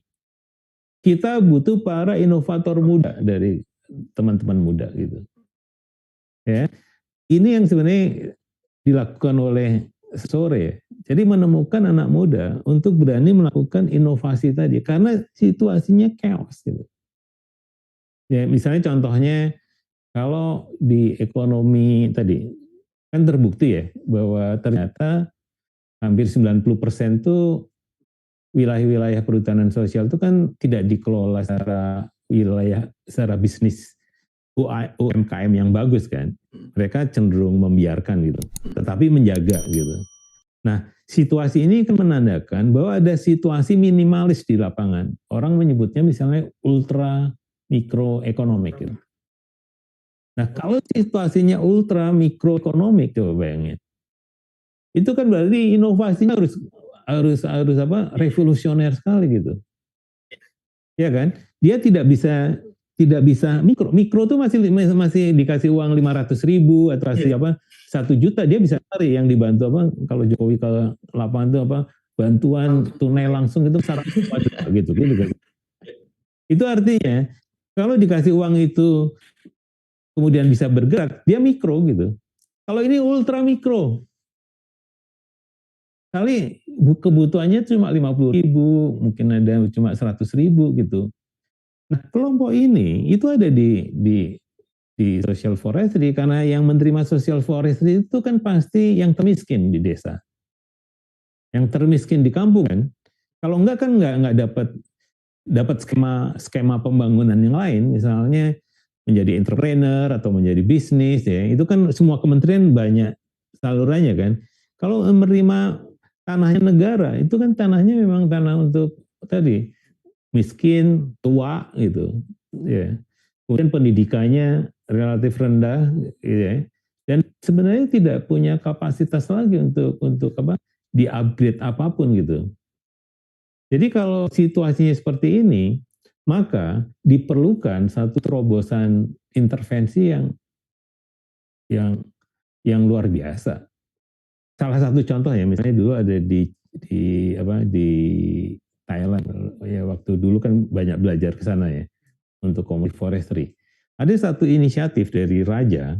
Kita butuh para inovator muda dari teman-teman muda gitu. Ya, ini yang sebenarnya dilakukan oleh sore. Jadi menemukan anak muda untuk berani melakukan inovasi tadi karena situasinya chaos gitu. Ya, misalnya contohnya kalau di ekonomi tadi kan terbukti ya bahwa ternyata hampir 90% tuh wilayah-wilayah perhutanan sosial itu kan tidak dikelola secara wilayah secara bisnis UMKM yang bagus kan. Mereka cenderung membiarkan gitu, tetapi menjaga gitu. Nah, situasi ini kan menandakan bahwa ada situasi minimalis di lapangan. Orang menyebutnya misalnya ultra mikroekonomik gitu. Nah, kalau situasinya ultra mikroekonomik, coba bayangin. Itu kan berarti inovasinya harus apa? Revolusioner sekali gitu. Ya kan? Dia tidak bisa mikro. Mikro tuh masih dikasih uang 500.000 atau kasih apa 1 juta, dia bisa cari yang dibantu apa, kalau Jokowi ke lapangan itu apa, bantuan tunai langsung itu 100 juta gitu kan. Itu artinya kalau dikasih uang itu kemudian bisa bergerak, dia mikro gitu. Kalau ini ultra mikro, kali kebutuhannya cuma 50.000, mungkin ada cuma 100.000 gitu. Nah, kelompok ini itu ada di social forestry, karena yang menerima social forestry itu kan pasti yang termiskin di desa, yang termiskin di kampung kan. Kalau enggak kan enggak dapat skema pembangunan yang lain, misalnya menjadi entrepreneur atau menjadi bisnis ya. Itu kan semua kementerian banyak salurannya kan. Kalau menerima tanahnya negara, itu kan tanahnya memang tanah untuk tadi miskin, tua gitu. Ya. Kemudian pendidikannya relatif rendah gitu ya. Dan sebenarnya tidak punya kapasitas lagi untuk apa? Di-upgrade apapun gitu. Jadi kalau situasinya seperti ini, maka diperlukan satu terobosan intervensi yang yang luar biasa. Salah satu contoh ya, misalnya dulu ada di Thailand ya, waktu dulu kan banyak belajar ke sana ya untuk community forestry. Ada satu inisiatif dari raja,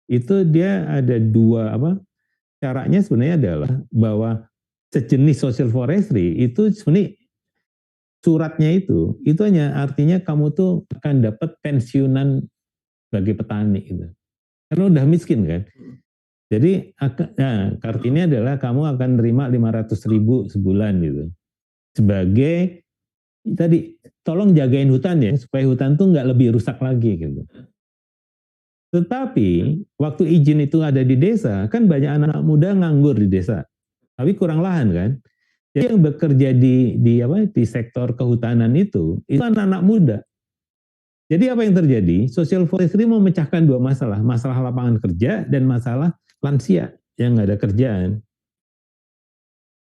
itu dia ada dua apa, caranya sebenarnya adalah bahwa sejenis social forestry itu sebenarnya suratnya itu hanya artinya kamu tuh akan dapat pensiunan sebagai petani gitu. Karena udah miskin kan. Jadi nah, kartunya adalah kamu akan terima 500.000 sebulan gitu. Sebagai tadi tolong jagain hutan ya supaya hutan tuh nggak lebih rusak lagi gitu. Tetapi waktu izin itu ada di desa, kan banyak anak-anak muda nganggur di desa, tapi kurang lahan kan. Jadi yang bekerja di sektor kehutanan itu anak-anak muda. Jadi apa yang terjadi? Social forestry memecahkan dua masalah, masalah lapangan kerja dan masalah lansia yang nggak ada kerjaan.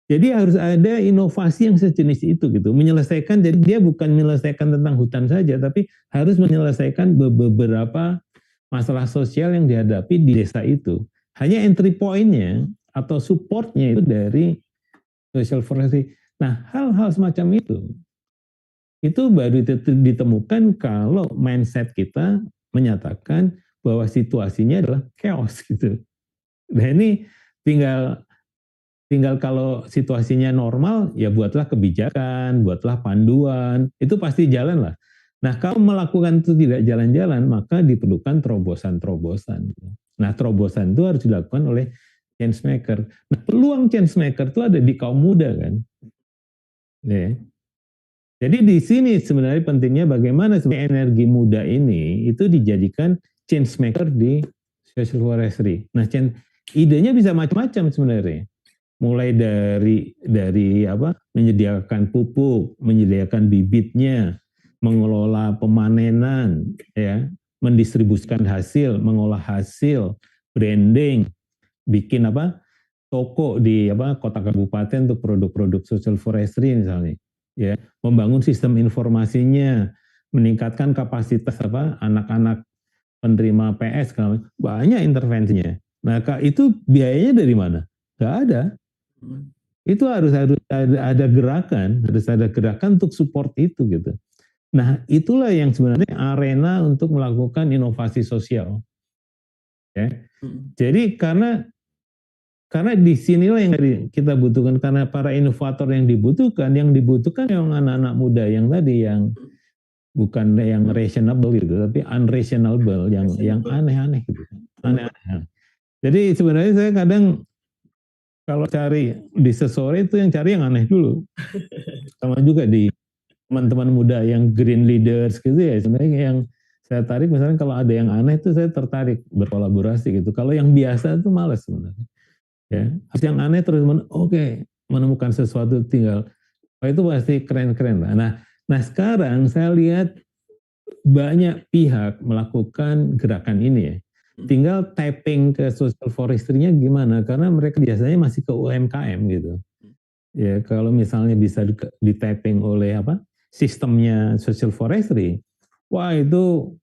Jadi harus ada inovasi yang sejenis itu gitu, menyelesaikan. Jadi dia bukan menyelesaikan tentang hutan saja, tapi harus menyelesaikan beberapa masalah sosial yang dihadapi di desa itu. Hanya entry point-nya atau support-nya itu dari social forestry. Nah, hal-hal semacam itu baru ditemukan kalau mindset kita menyatakan bahwa situasinya adalah chaos gitu. Nah ini tinggal kalau situasinya normal, ya buatlah kebijakan, buatlah panduan, itu pasti jalan lah. Nah kalau melakukan itu tidak jalan-jalan, maka diperlukan terobosan-terobosan. Nah terobosan itu harus dilakukan oleh change maker. Nah peluang change maker itu ada di kaum muda kan. Ya. Jadi di sini sebenarnya pentingnya bagaimana sebenarnya energi muda ini itu dijadikan change maker di social forestry. Nah, idenya bisa macam-macam sebenarnya. Mulai dari apa? Menyediakan pupuk, menyediakan bibitnya, mengelola pemanenan, ya, mendistribusikan hasil, mengolah hasil, branding, bikin apa? Toko di apa kota kabupaten untuk produk-produk social forestry misalnya, ya, membangun sistem informasinya, meningkatkan kapasitas apa anak-anak penerima PS, banyak intervensinya. Nah, itu biayanya dari mana? Nggak ada. Itu harus ada gerakan, harus ada gerakan untuk support itu gitu. Nah, itulah yang sebenarnya arena untuk melakukan inovasi sosial. Ya. Jadi karena di sinilah yang kita butuhkan, karena para inovator yang dibutuhkan memang anak-anak muda yang tadi bukan yang reasonable gitu, tapi unreasonable, yang Reasonable. aneh-aneh gitu, aneh-aneh. Jadi sebenarnya saya kadang kalau cari di seseorang itu yang cari yang aneh dulu. Sama juga di teman-teman muda yang green leaders gitu ya, sebenarnya yang saya tarik misalnya kalau ada yang aneh itu saya tertarik berkolaborasi gitu. Kalau yang biasa itu males sebenarnya. Ya, yang aneh terus menemukan sesuatu tinggal, itu pasti keren-keren lah. Nah sekarang saya lihat banyak pihak melakukan gerakan ini ya. Tinggal tapping ke social forestry-nya gimana, karena mereka biasanya masih ke UMKM gitu. Ya kalau misalnya bisa di tapping oleh sistemnya social forestry, wah itu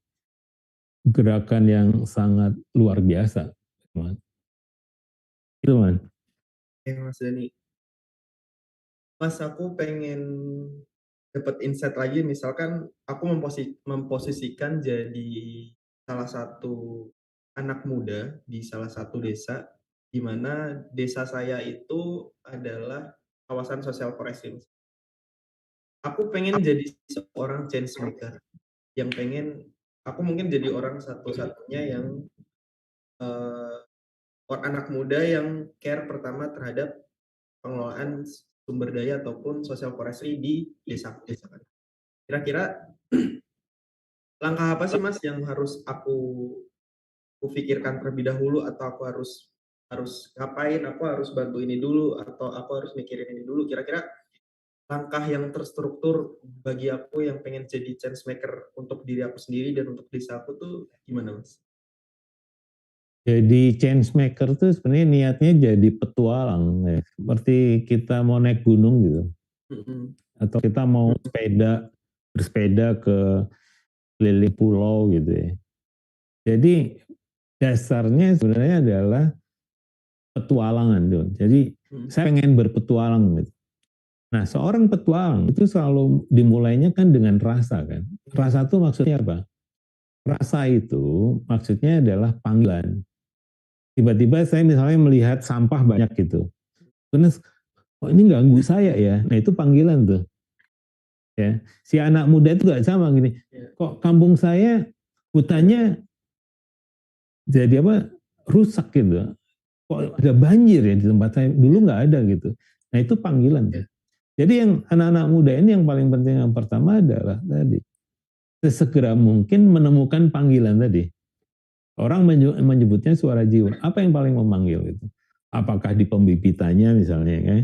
gerakan yang sangat luar biasa, man. Itu man. Mas Dani, Mas aku pengen dapat insight lagi, misalkan aku memposisikan jadi salah satu anak muda di salah satu desa, di mana desa saya itu adalah kawasan sosial forestry. Aku pengen jadi seorang change maker, yang pengen aku mungkin jadi orang satu-satunya yang uh, anak muda yang care pertama terhadap pengelolaan sumber daya ataupun social forestry di desa-desa. Kira-kira langkah apa sih Mas yang harus aku pikirkan terlebih dahulu, atau aku harus harus ngapain, aku harus bantu ini dulu atau aku harus mikirin ini dulu? Kira-kira langkah yang terstruktur bagi aku yang pengen jadi change maker untuk diri aku sendiri dan untuk desa aku tuh gimana Mas? Jadi change maker tuh sebenarnya niatnya jadi petualang ya. Seperti kita mau naik gunung gitu. Atau kita mau bersepeda ke keliling pulau gitu ya. Jadi dasarnya sebenarnya adalah petualangan tuh. Jadi saya pengen berpetualang gitu. Nah seorang petualang itu selalu dimulainya kan dengan rasa kan. Rasa itu maksudnya apa? Rasa itu maksudnya adalah panggilan. Tiba-tiba saya misalnya melihat sampah banyak gitu. Terus, oh ini ganggu saya ya. Nah itu panggilan tuh. Ya, si anak muda itu gak sama gini. Kok kampung saya hutannya jadi rusak gitu. Kok ada banjir ya di tempat saya. Dulu nggak ada gitu. Nah itu panggilan tuh. Jadi yang anak-anak muda ini yang paling penting yang pertama adalah tadi sesegera mungkin menemukan panggilan tadi. Orang menyebutnya suara jiwa. Apa yang paling memanggil itu? Apakah di pembibitannya misalnya, ya?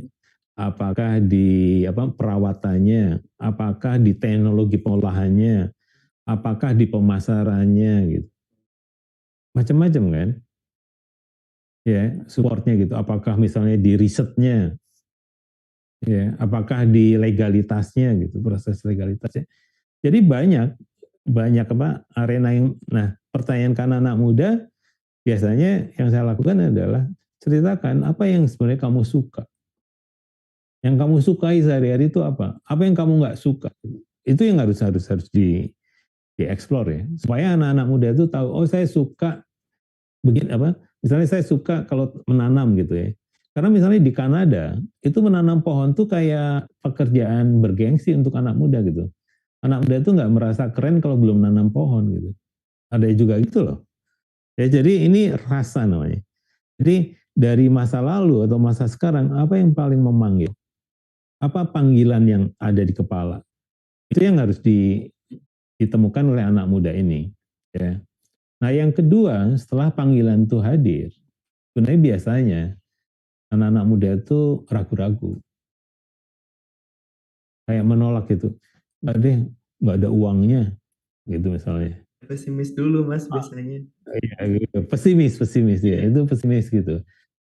Apakah di perawatannya? Apakah di teknologi pengolahannya? Apakah di pemasarannya gitu? Macam-macam kan? Ya, supportnya gitu. Apakah misalnya di risetnya? Ya, apakah di legalitasnya gitu, proses legalitasnya. Jadi banyak arena yang. Nah, pertanyaan kan anak muda biasanya yang saya lakukan adalah ceritakan apa yang sebenarnya kamu suka. Yang kamu sukai sehari-hari itu apa? Apa yang kamu nggak suka? Itu yang harus dieksplor ya. Supaya anak-anak muda itu tahu, oh saya suka begini misalnya saya suka kalau menanam gitu ya. Karena misalnya di Kanada itu menanam pohon tuh kayak pekerjaan bergengsi untuk anak muda gitu. Anak muda itu nggak merasa keren kalau belum nanam pohon gitu. Ada juga gitu loh. Ya jadi ini rasa namanya. Jadi dari masa lalu atau masa sekarang apa yang paling memanggil? Apa panggilan yang ada di kepala? Itu yang harus ditemukan oleh anak muda ini. Ya. Nah yang kedua setelah panggilan itu hadir, sebenarnya biasanya anak-anak muda itu ragu-ragu, kayak menolak gitu. Nggak ada uangnya, gitu misalnya. Pesimis dulu Mas biasanya. Iya, gitu. Pesimis ya, itu pesimis gitu.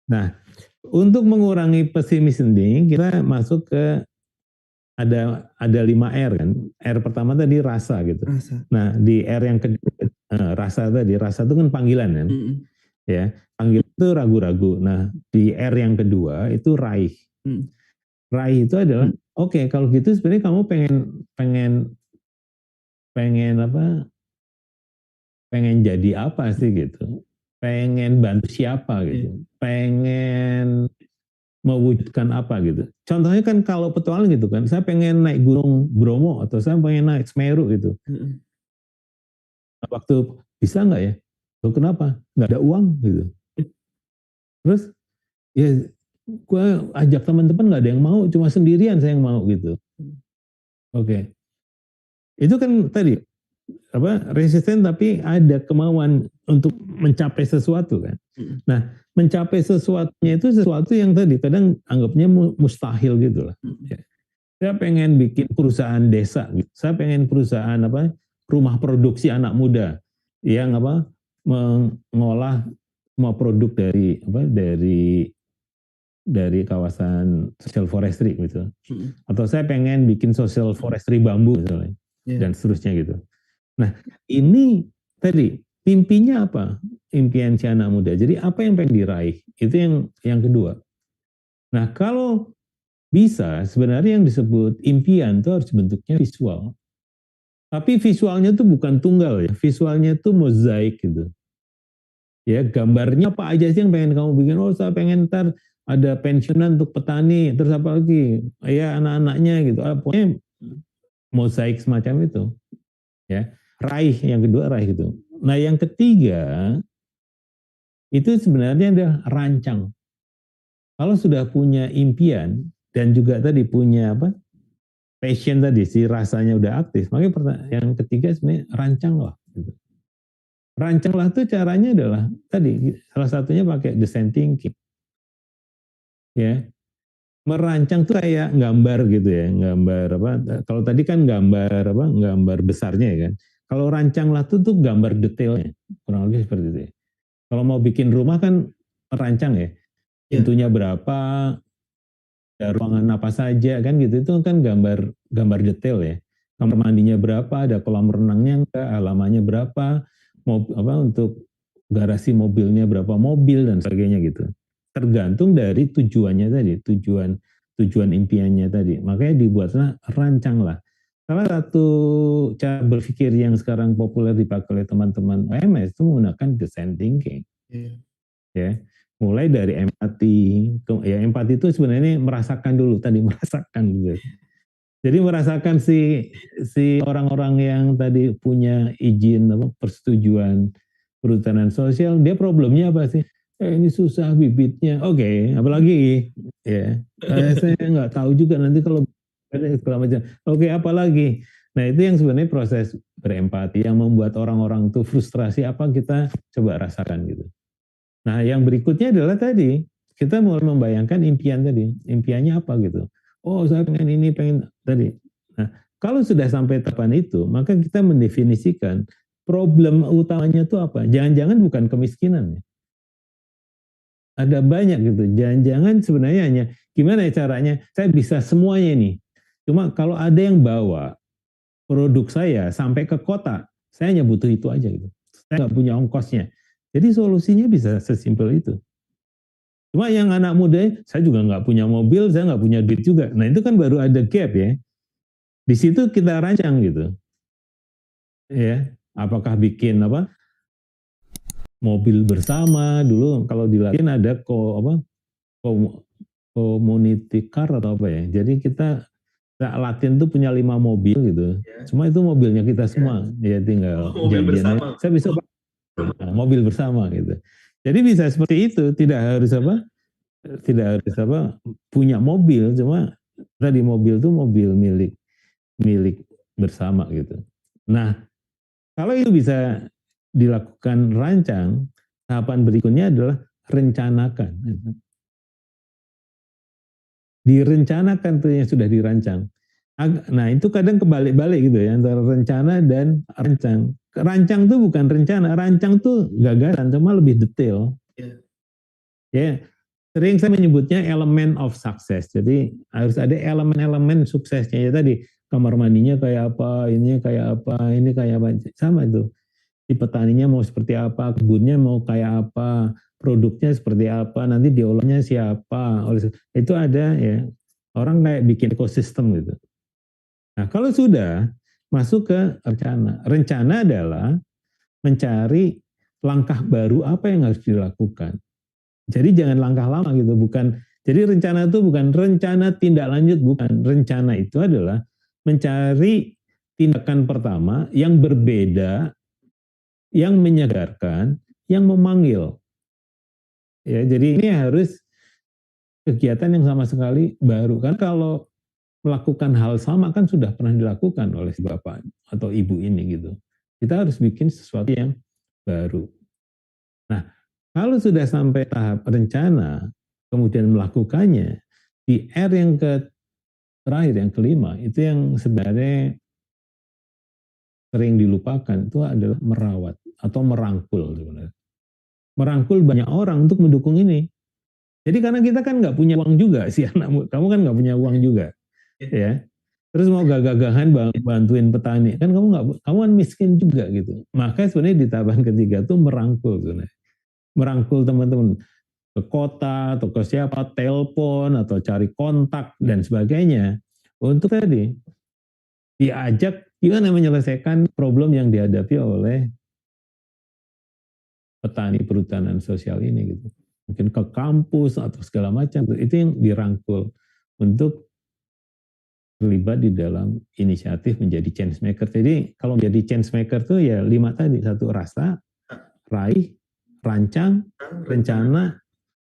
Nah, untuk mengurangi pesimis ini, kita masuk ke ada 5 R kan. R pertama tadi rasa gitu. Rasa. Nah, di R yang kedua rasa itu kan panggilan kan. Ya, panggilan itu ragu-ragu. Nah, di R yang kedua itu raih. Raih itu adalah oke, kalau gitu sebenarnya kamu pengen pengen jadi apa sih gitu. Pengen bantu siapa gitu. Pengen mewujudkan apa gitu. Contohnya kan kalau petualang gitu kan, saya pengen naik Gunung Bromo atau saya pengen naik Semeru gitu. Waktu bisa nggak ya? Loh, kenapa? Nggak ada uang gitu. Terus ya gue ajak teman-teman nggak ada yang mau, cuma sendirian saya yang mau gitu. Oke. Itu kan tadi resisten tapi ada kemauan untuk mencapai sesuatu kan. Nah, mencapai sesuatunya itu sesuatu yang tadi kadang anggapnya mustahil gitu lah. Ya. Saya pengen bikin perusahaan desa gitu. Saya pengen perusahaan rumah produksi anak muda yang mengolah semua produk dari kawasan social forestry gitu. Atau saya pengen bikin social forestry bambu misalnya. Dan seterusnya gitu. Nah, ini tadi mimpinya apa? Impian si anak muda. Jadi apa yang pengen diraih? Itu yang kedua. Nah, kalau bisa sebenarnya yang disebut impian itu harus bentuknya visual. Tapi visualnya itu bukan tunggal ya. Visualnya itu mozaik gitu. Ya, gambarnya apa aja sih yang pengen kamu bikin? Oh, saya pengen ntar ada pensiunan untuk petani, terus apa lagi? Ya, anak-anaknya gitu. Pokoknya mozaik semacam itu. Ya, raih, yang kedua raih gitu. Nah, yang ketiga itu sebenarnya adalah rancang. Kalau sudah punya impian dan juga tadi punya passion tadi, si rasanya udah aktif, makanya yang ketiga sebenarnya rancanglah. Gitu. Rancanglah itu caranya adalah tadi salah satunya pakai design thinking. Ya, merancang tuh kayak gambar gitu ya, gambar kalau tadi kan gambar besarnya ya kan. Kalau rancanglah tuh gambar detailnya, kurang lebih seperti itu ya. Kalau mau bikin rumah kan merancang ya, pintunya berapa, ada ruangan apa saja kan gitu, itu kan gambar detail ya. Kamar mandinya berapa, ada kolam renangnya enggak, halamannya berapa, untuk garasi mobilnya berapa mobil dan sebagainya gitu. Tergantung dari tujuannya tadi, tujuan impiannya tadi. Makanya dibuatlah rancang lah. Salah satu cara berpikir yang sekarang populer dipakai oleh teman-teman OMS itu menggunakan design thinking. Ya, mulai dari empati. Ya, empati itu sebenarnya merasakan dulu tadi, merasakan gitu. Jadi merasakan si orang-orang yang tadi punya izin persetujuan perhutanan sosial, dia problemnya apa sih? Ini susah bibitnya. Oke, apalagi ya. Saya nggak tahu juga nanti kalau segala macam. Oke, apalagi. Nah, itu yang sebenarnya proses berempati yang membuat orang-orang tuh frustrasi apa kita coba rasakan gitu. Nah, yang berikutnya adalah tadi kita mau membayangkan impian tadi. Impiannya apa gitu. Oh, saya pengen ini, pengen tadi. Nah, kalau sudah sampai tahapan itu, maka kita mendefinisikan problem utamanya itu apa. Jangan-jangan bukan kemiskinan ya. Ada banyak gitu. Jangan-jangan sebenarnya hanya gimana ya caranya saya bisa semuanya nih. Cuma kalau ada yang bawa produk saya sampai ke kota, saya hanya butuh itu aja gitu. Saya nggak punya ongkosnya. Jadi solusinya bisa sesimpel itu. Cuma yang anak muda, saya juga nggak punya mobil, saya nggak punya duit juga. Nah itu kan baru ada gap ya. Di situ kita rancang gitu. Ya, apakah bikin mobil bersama dulu kalau di Latin ada community car atau apa ya. Jadi kita Latin tuh punya 5 mobil gitu. Cuma itu mobilnya kita semua. Ya tinggal janjiannya. Saya bisa mobil bersama gitu. Jadi bisa seperti itu, tidak harus punya mobil, cuma tadi mobil itu mobil milik bersama gitu. Nah, kalau itu bisa dilakukan rancang, tahapan berikutnya adalah rencanakan. Direncanakan tuh yang sudah dirancang. Nah, itu kadang kebalik-balik gitu ya, antara rencana dan rancang. Rancang tuh bukan rencana, rancang tuh gagasan, cuma lebih detail. Ya, sering saya menyebutnya elemen of success. Jadi harus ada elemen-elemen suksesnya ya tadi. Kamar mandinya kayak apa, ini kayak apa, ini kayak apa. Sama itu. Di petaninya mau seperti apa, kebunnya mau kayak apa, produknya seperti apa, nanti diolahnya siapa. Itu ada ya. Orang kayak bikin ekosistem gitu. Nah, kalau sudah masuk ke rencana. Rencana adalah mencari langkah baru apa yang harus dilakukan. Jadi jangan langkah lama gitu, bukan Jadi rencana itu bukan rencana tindak lanjut, bukan. Rencana itu adalah mencari tindakan pertama yang berbeda, yang menyegarkan, yang memanggil. Ya, jadi ini harus kegiatan yang sama sekali baru. Kan kalau melakukan hal sama kan sudah pernah dilakukan oleh si bapak atau ibu ini gitu. Kita harus bikin sesuatu yang baru. Nah, kalau sudah sampai tahap rencana, kemudian melakukannya, di R yang terakhir, yang kelima, itu yang sebenarnya sering dilupakan, itu adalah merawat atau merangkul sebenarnya. Merangkul banyak orang untuk mendukung ini. Jadi karena kita kan nggak punya uang juga, si anak kamu kan nggak punya uang juga, ya. Terus mau gagah-gagahan bantuin petani, kan kamu kan miskin juga gitu. Maka sebenarnya di tahapan ketiga tuh merangkul sebenarnya. Merangkul teman-teman ke kota atau ke siapa, telepon atau cari kontak dan sebagainya untuk tadi diajak gimana menyelesaikan problem yang dihadapi oleh petani perhutanan sosial ini gitu. Mungkin ke kampus atau segala macam, itu yang dirangkul untuk terlibat di dalam inisiatif menjadi change maker. Jadi kalau menjadi change maker tuh ya 5 tadi, satu rasa, raih, rancang, rencana,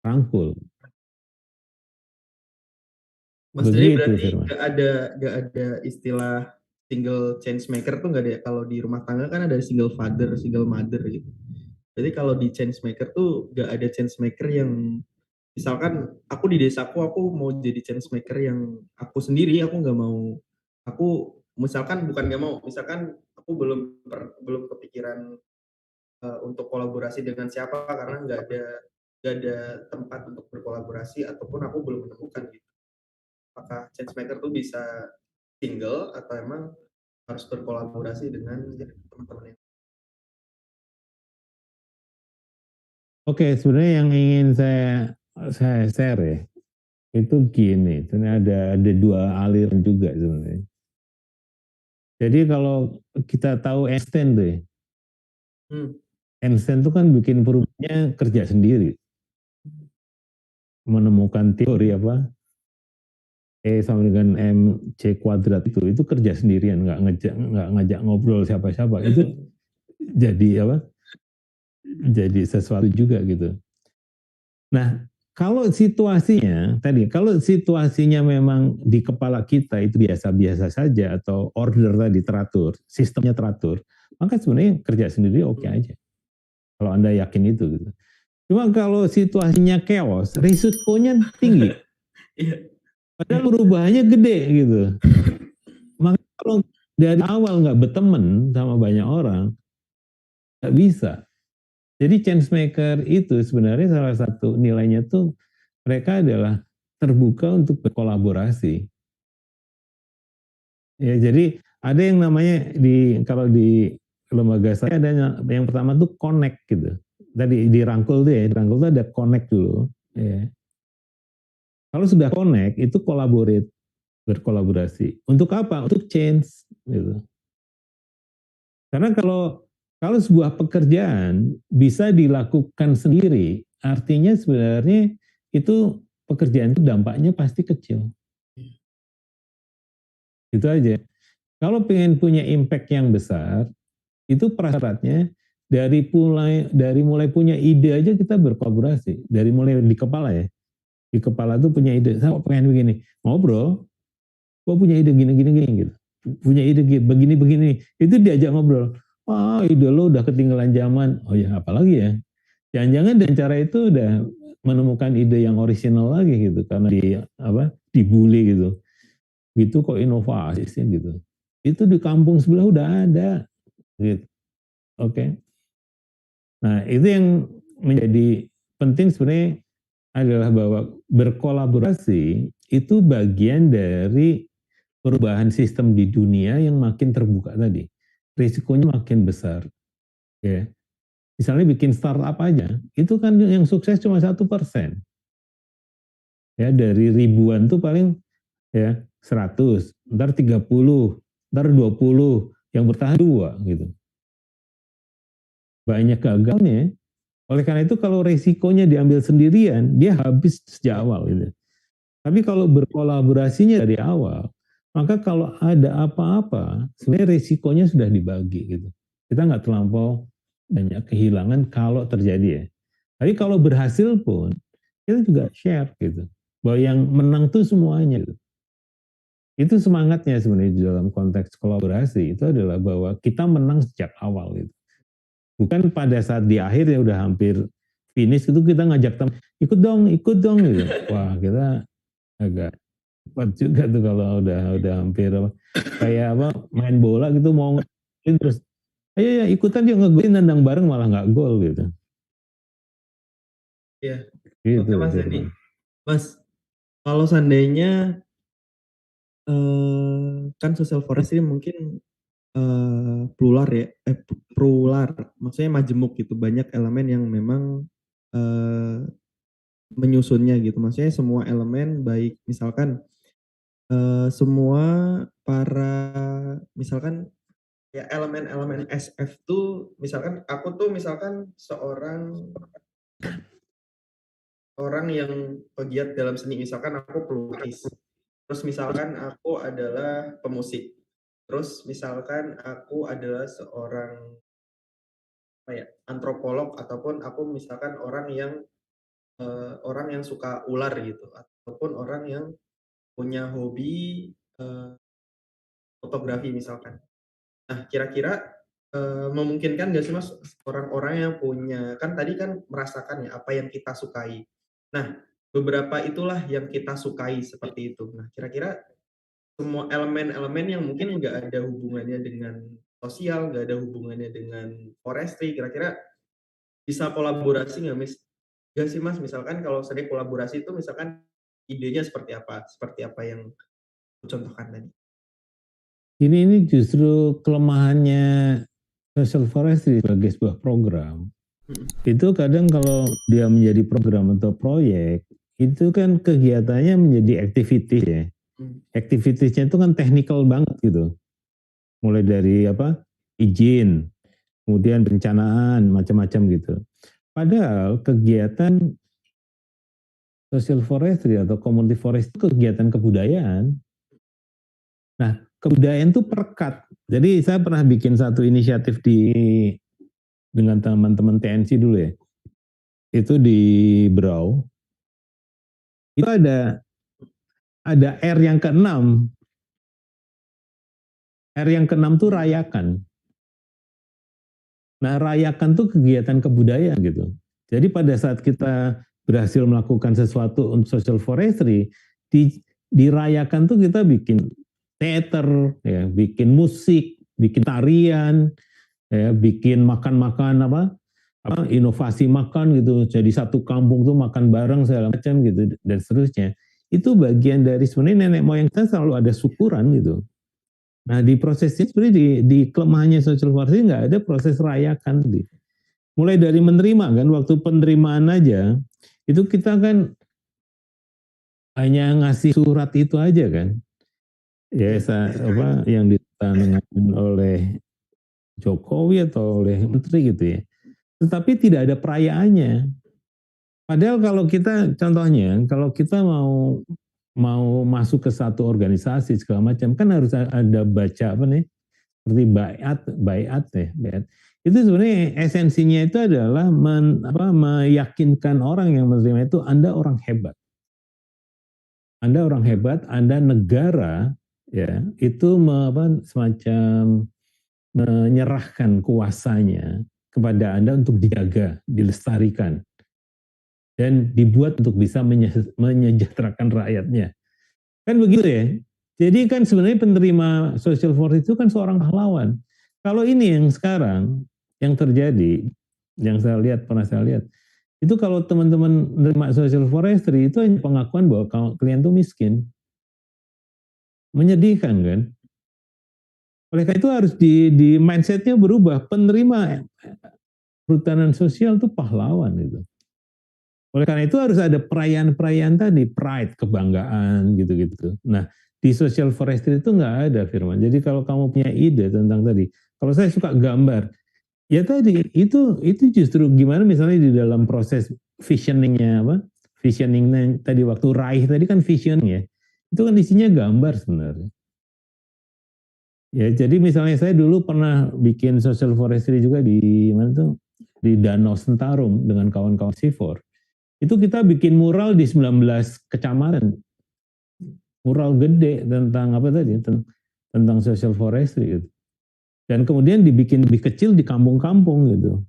rangkul. Mas Dani Begitu berarti Firman. nggak ada istilah single change maker tuh nggak ada. Kalau di rumah tangga kan ada single father, single mother gitu. Jadi kalau di change maker tuh nggak ada change maker yang misalkan aku di desaku aku mau jadi change maker yang aku sendiri, aku nggak mau, aku misalkan bukan nggak mau, misalkan aku belum kepikiran untuk kolaborasi dengan siapa karena nggak ada tempat untuk berkolaborasi ataupun aku belum menemukan gitu. Apakah change maker tuh bisa single atau emang harus berkolaborasi dengan teman-teman yang Oke, sebenarnya yang ingin saya share ya, itu gini, sebenarnya ada dua aliran juga sebenarnya. Jadi kalau kita tahu Einstein tuh ya, Einstein tuh kan bikin perubahannya kerja sendiri, menemukan teori apa E sama dengan MC kuadrat itu kerja sendirian, nggak ngajak ngobrol siapa-siapa. Itu jadi apa? Jadi sesuatu juga gitu. Nah, kalau situasinya memang di kepala kita itu biasa-biasa saja atau order tadi teratur, sistemnya teratur, maka sebenarnya kerja sendiri oke aja. Kalau Anda yakin itu gitu. Cuma kalau situasinya chaos, risikonya tinggi. Padahal perubahannya gede gitu. Maka kalau dari awal nggak berteman sama banyak orang, nggak bisa. Jadi change maker itu sebenarnya salah satu nilainya tuh mereka adalah terbuka untuk berkolaborasi. Ya, jadi ada yang namanya kalau di lembaga saya ada yang pertama tuh connect gitu. Tadi dirangkul tuh ya, dirangkul tuh ada connect dulu. Ya. Kalau sudah connect itu berkolaborasi. Untuk apa? Untuk change gitu. Karena kalau sebuah pekerjaan bisa dilakukan sendiri, artinya sebenarnya itu pekerjaan itu dampaknya pasti kecil. Itu aja. Kalau pengen punya impact yang besar, itu prasyaratnya dari mulai punya ide aja kita berkolaborasi. Dari mulai di kepala ya. Di kepala tuh punya ide, saya pengen begini. Ngobrol, gua punya ide gini gitu. Punya ide begini. Itu diajak ngobrol. Ide lo udah ketinggalan zaman. Oh ya, apalagi ya. Jangan-jangan dengan cara itu udah menemukan ide yang orisinal lagi gitu karena dibully gitu. Gitu kok inovasi sih gitu. Itu di kampung sebelah udah ada gitu. Oke. Nah, itu yang menjadi penting sebenarnya adalah bahwa berkolaborasi itu bagian dari perubahan sistem di dunia yang makin terbuka tadi. Risikonya makin besar. Ya. Misalnya bikin startup aja, itu kan yang sukses cuma 1%. Ya, dari ribuan tuh paling ya 100, ntar 30, ntar 20, yang bertahan 2 gitu. Banyak gagalnya, Oleh karena itu kalau resikonya diambil sendirian, dia habis sejak awal gitu. Tapi kalau berkolaborasinya dari awal, maka kalau ada apa-apa, sebenarnya resikonya sudah dibagi gitu. Kita nggak terlampau banyak kehilangan kalau terjadi ya. Tapi kalau berhasil pun, kita juga share gitu. Bahwa yang menang tuh semuanya gitu. Itu semangatnya sebenarnya di dalam konteks kolaborasi, itu adalah bahwa kita menang sejak awal gitu. Bukan pada saat di akhir ya udah hampir finish itu kita ngajak teman, ikut dong gitu. Wah, kita agak kuat juga tuh kalau udah hampir apa, kayak apa main bola gitu mau terus ayo ya ikutan yuk ngegolin nendang bareng malah nggak gol gitu. Iya. Gitu Oke Mas Denny. Firman. Mas, kalau seandainya kan social forest ini mungkin plural ya, plural, maksudnya majemuk gitu, banyak elemen yang memang eh, menyusunnya gitu. Maksudnya semua elemen baik misalkan semua para misalkan ya elemen-elemen SF tuh misalkan aku tuh misalkan seorang orang yang pegiat dalam seni, misalkan aku pelukis. Terus misalkan aku adalah pemusik. Terus misalkan aku adalah seorang apa ya, antropolog ataupun aku misalkan orang yang suka ular gitu ataupun orang yang punya hobi fotografi misalkan. Nah, kira-kira memungkinkan nggak sih Mas orang-orang yang punya kan tadi kan merasakan ya apa yang kita sukai. Nah, beberapa itulah yang kita sukai seperti itu. Nah, kira-kira semua elemen-elemen yang mungkin nggak ada hubungannya dengan sosial, nggak ada hubungannya dengan forestry, kira-kira bisa kolaborasi nggak, nggak sih Mas? Misalkan kalau sering kolaborasi itu misalkan idenya seperti apa? Seperti apa yang contohkan tadi? Ini justru kelemahannya social forestry sebagai sebuah program. Mhm, Itu kadang kalau dia menjadi program atau proyek, itu kan kegiatannya menjadi activity ya. mmm, Activitiesnya itu kan technical banget gitu. Mulai dari apa? Izin, kemudian perencanaan, macam-macam gitu. Padahal kegiatan social forestry atau community forest itu kegiatan kebudayaan. Nah, kebudayaan itu perekat. Jadi saya pernah bikin satu inisiatif dengan teman-teman TNC dulu ya. Itu di Brau. Itu ada R yang keenam. R yang keenam tuh rayakan. Nah, rayakan tuh kegiatan kebudayaan gitu. Jadi pada saat kita berhasil melakukan sesuatu untuk social forestry, dirayakan tuh kita bikin teater, ya, bikin musik, bikin tarian, ya, bikin makan-makan apa inovasi makan gitu. Jadi satu kampung tuh makan bareng segala macam gitu dan seterusnya. Itu bagian dari sebenarnya nenek moyang kita selalu ada syukuran gitu. Nah di prosesnya sebenarnya di kelemahannya social forestry nggak ada proses rayakan gitu. Mulai dari menerima kan, waktu penerimaan aja itu kita kan hanya ngasih surat itu aja kan, ya iya, apa yang ditandatangani oleh Jokowi atau oleh menteri gitu ya. Tetapi tidak ada perayaannya. Padahal kalau kita contohnya, kalau kita mau mau masuk ke satu organisasi segala macam kan harus ada baca apa nih seperti bayat ya bayat. Itu sebenarnya esensinya itu adalah meyakinkan orang yang menerima itu Anda orang hebat. Anda orang hebat, Anda negara ya itu semacam menyerahkan kuasanya kepada Anda untuk dijaga, dilestarikan dan dibuat untuk bisa menyejahterakan rakyatnya. Kan begitu ya. Jadi kan sebenarnya penerima social force itu kan seorang pahlawan. Kalau ini yang sekarang yang terjadi, yang saya lihat pernah saya lihat, itu kalau teman-teman menerima social forestry itu hanya pengakuan bahwa kalian tuh miskin. Menyedihkan kan? Oleh karena itu harus di mindsetnya berubah. Penerima perhutanan sosial itu pahlawan gitu. Oleh karena itu harus ada perayaan-perayaan tadi, pride, kebanggaan gitu-gitu. Nah, di social forestry itu nggak ada Firman. Jadi kalau kamu punya ide tentang tadi, kalau saya suka gambar, Ya tadi itu justru gimana misalnya di dalam proses visioningnya apa? Visioningnya tadi waktu raih tadi kan vision ya. Itu kan isinya gambar sebenarnya. Ya jadi misalnya saya dulu pernah bikin social forestry juga di mana tuh di Danau Sentarum dengan kawan-kawan C4. Itu kita bikin mural di 19 kecamatan. Mural gede tentang apa tadi? Tentang social forestry gitu. Dan kemudian dibikin lebih kecil di kampung-kampung gitu.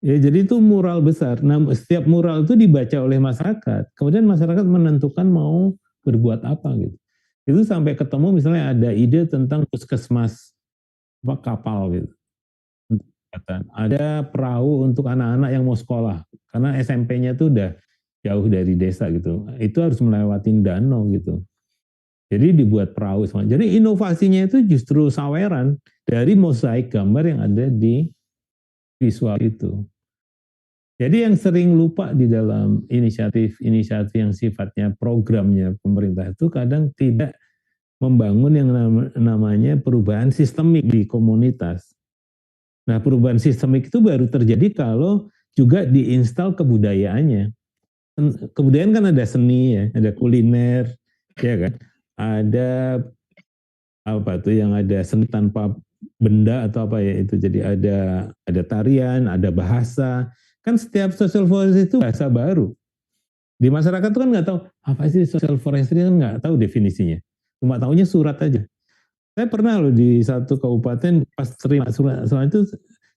Ya, jadi itu mural besar. Nah, setiap mural itu dibaca oleh masyarakat. Kemudian masyarakat menentukan mau berbuat apa gitu. Itu sampai ketemu misalnya ada ide tentang puskesmas apa kapal gitu. Ada perahu untuk anak-anak yang mau sekolah karena SMP-nya tuh udah jauh dari desa gitu. Itu harus melewatin danau gitu. Jadi dibuat perahu semua. Jadi inovasinya itu justru saweran dari mosaik gambar yang ada di visual itu. Jadi yang sering lupa di dalam inisiatif-inisiatif yang sifatnya programnya pemerintah itu kadang tidak membangun yang namanya perubahan sistemik di komunitas. Nah, perubahan sistemik itu baru terjadi kalau juga diinstal kebudayaannya. Kebudayaan kan ada seni ya, ada kuliner, ya kan? Ada apa tuh yang ada seni tanpa benda atau apa ya itu. Jadi ada tarian, ada bahasa. Kan setiap social forestry itu bahasa baru. Di masyarakat itu kan nggak tahu apa sih social forestry, kan nggak tahu definisinya. Cuma tahunya surat aja. Saya pernah loh di satu kabupaten pas terima surat itu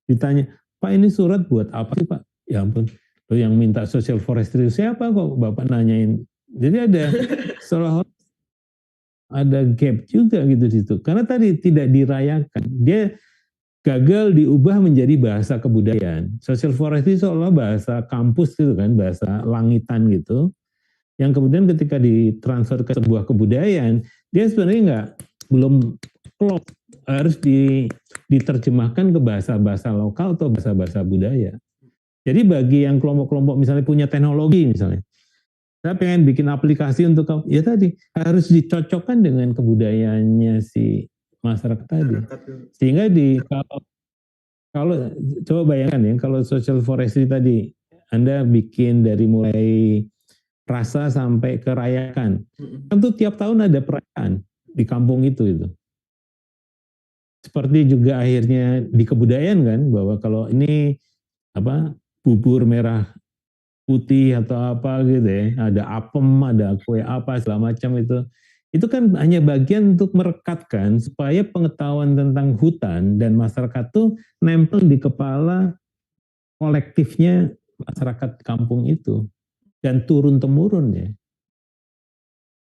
ditanya, Pak ini surat buat apa sih Pak? Ya ampun, lo yang minta social forestry siapa kok Bapak nanyain. Jadi ada seolah ada gap juga gitu di situ. Karena tadi tidak dirayakan. Dia gagal diubah menjadi bahasa kebudayaan. Social forestry seolah bahasa kampus gitu kan, bahasa langitan gitu. Yang kemudian ketika ditransfer ke sebuah kebudayaan, dia sebenarnya belum klop, harus diterjemahkan ke bahasa-bahasa lokal atau bahasa-bahasa budaya. Jadi bagi yang kelompok-kelompok misalnya punya teknologi misalnya, saya pengen bikin aplikasi untuk ya tadi harus dicocokkan dengan kebudayaannya si masyarakat tadi. Sehingga kalau coba bayangkan ya kalau social forestry tadi Anda bikin dari mulai rasa sampai kerayakan. Tentu tiap tahun ada perayaan di kampung itu. Seperti juga akhirnya di kebudayaan kan bahwa kalau ini apa bubur merah putih atau apa gitu ya, ada apem, ada kue apa segala macam itu kan hanya bagian untuk merekatkan supaya pengetahuan tentang hutan dan masyarakat tuh nempel di kepala kolektifnya masyarakat kampung itu dan turun temurun ya.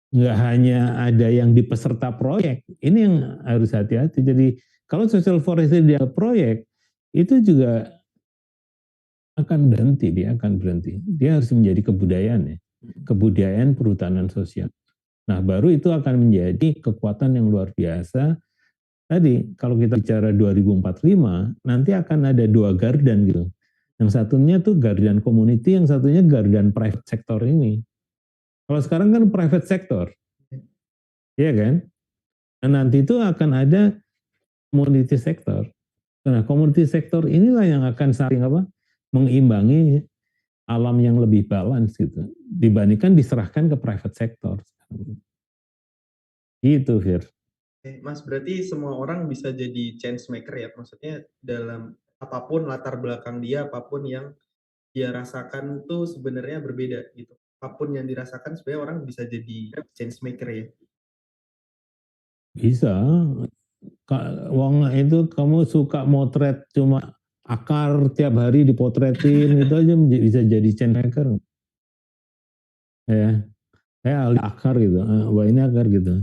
Nggak hanya ada yang di peserta proyek, ini yang harus hati-hati. Jadi kalau social forestry dia proyek, itu juga akan berhenti, dia akan berhenti. Dia harus menjadi kebudayaan ya, kebudayaan perhutanan sosial. Nah baru itu akan menjadi kekuatan yang luar biasa. Tadi kalau kita bicara 2045, nanti akan ada dua gardan gitu. Yang satunya tuh gardan community, yang satunya gardan private sector ini. Kalau sekarang kan private sector, iya kan? Nah, nanti itu akan ada community sector. Nah, community sector inilah yang akan saling mengimbangi alam yang lebih balance gitu dibandingkan diserahkan ke private sector. Itu Fir. Mas, berarti semua orang bisa jadi change maker ya? Maksudnya dalam apapun latar belakang dia, apapun yang dia rasakan tuh sebenarnya berbeda gitu. Apapun yang dirasakan sebenarnya orang bisa jadi change maker ya? Bisa. Wong itu kamu suka motret cuma akar tiap hari dipotretin itu aja bisa jadi change maker. Ya, saya ahli akar gitu. Wah ini akar gitu.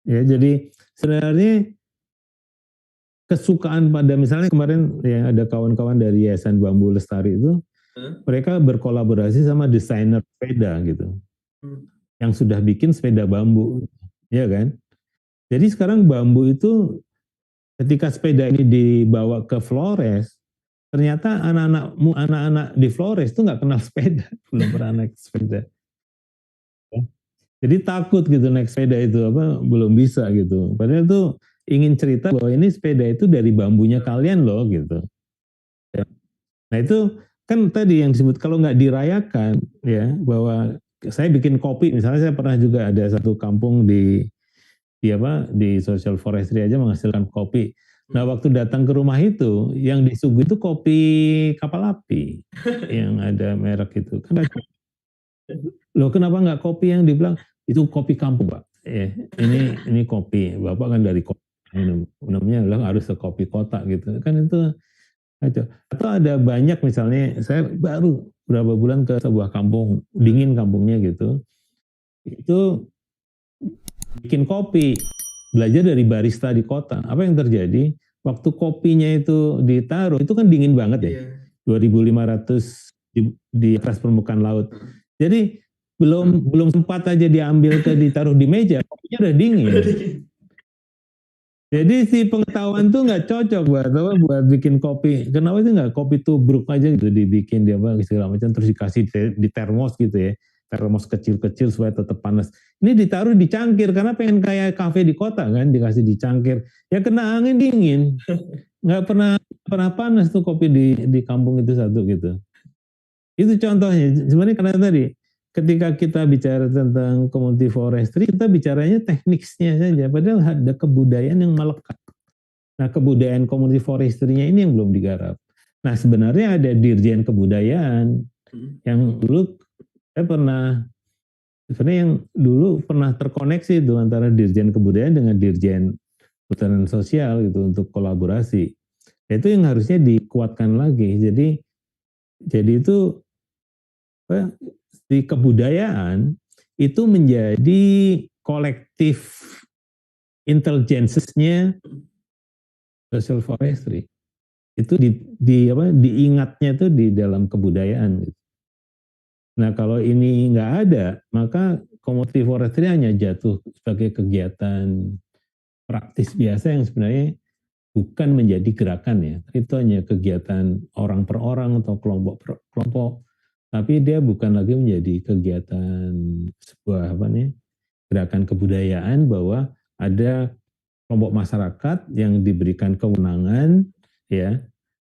Ya jadi sebenarnya kesukaan pada misalnya kemarin yang ada kawan-kawan dari Yayasan Bambu Lestari itu mereka berkolaborasi sama desainer sepeda gitu. Yang sudah bikin sepeda bambu. Ya kan? Jadi sekarang bambu itu ketika sepeda ini dibawa ke Flores, ternyata anak-anak di Flores itu nggak kenal sepeda, belum pernah naik sepeda. Jadi takut gitu naik sepeda itu belum bisa gitu. Padahal itu ingin cerita bahwa ini sepeda itu dari bambunya kalian loh gitu. Nah itu kan tadi yang disebut kalau nggak dirayakan ya, bahwa saya bikin kopi misalnya, saya pernah juga ada satu kampung di social forestry aja menghasilkan kopi. Nah waktu datang ke rumah itu yang disuguh itu kopi kapal api yang ada merek itu. Loh kenapa nggak kopi yang dibilang itu kopi kampung Pak? Ini kopi Bapak kan dari kota, minumnya bilang harus kopi kota gitu kan, itu aja. Atau ada banyak misalnya saya baru berapa bulan ke sebuah kampung dingin kampungnya gitu, itu bikin kopi, belajar dari barista di kota. Apa yang terjadi waktu kopinya itu ditaruh itu kan dingin banget ya, 2500 di atas permukaan laut. Jadi belum sempat aja diambil ke ditaruh di meja, kopinya udah dingin. Jadi si pengetahuan tuh nggak cocok buat bikin kopi. Kenapa sih nggak kopi tubruk aja gitu dibikin dia apa segala macam terus dikasih di termos gitu ya, termos kecil-kecil supaya tetap panas. Ini ditaruh di cangkir karena pengen kayak kafe di kota kan, dikasih di cangkir. Ya kena angin dingin, nggak pernah panas tuh kopi di kampung itu satu gitu. Itu contohnya. Sebenarnya karena tadi ketika kita bicara tentang community forestry, kita bicaranya tekniknya saja, padahal ada kebudayaan yang melekat. Nah, kebudayaan community forestry-nya ini yang belum digarap. Nah, sebenarnya ada dirjen kebudayaan yang dulu saya pernah terkoneksi itu antara dirjen kebudayaan dengan dirjen perhutanan sosial gitu untuk kolaborasi. Itu yang harusnya dikuatkan lagi. Jadi itu di kebudayaan itu menjadi kolektif intelligence-nya social forestry. Itu diingatnya itu di dalam kebudayaan. Nah kalau ini nggak ada, maka community forestry hanya jatuh sebagai kegiatan praktis biasa yang sebenarnya bukan menjadi gerakan ya. Itu hanya kegiatan orang per orang atau kelompok per kelompok. Tapi dia bukan lagi menjadi kegiatan sebuah gerakan kebudayaan bahwa ada kelompok masyarakat yang diberikan kewenangan ya,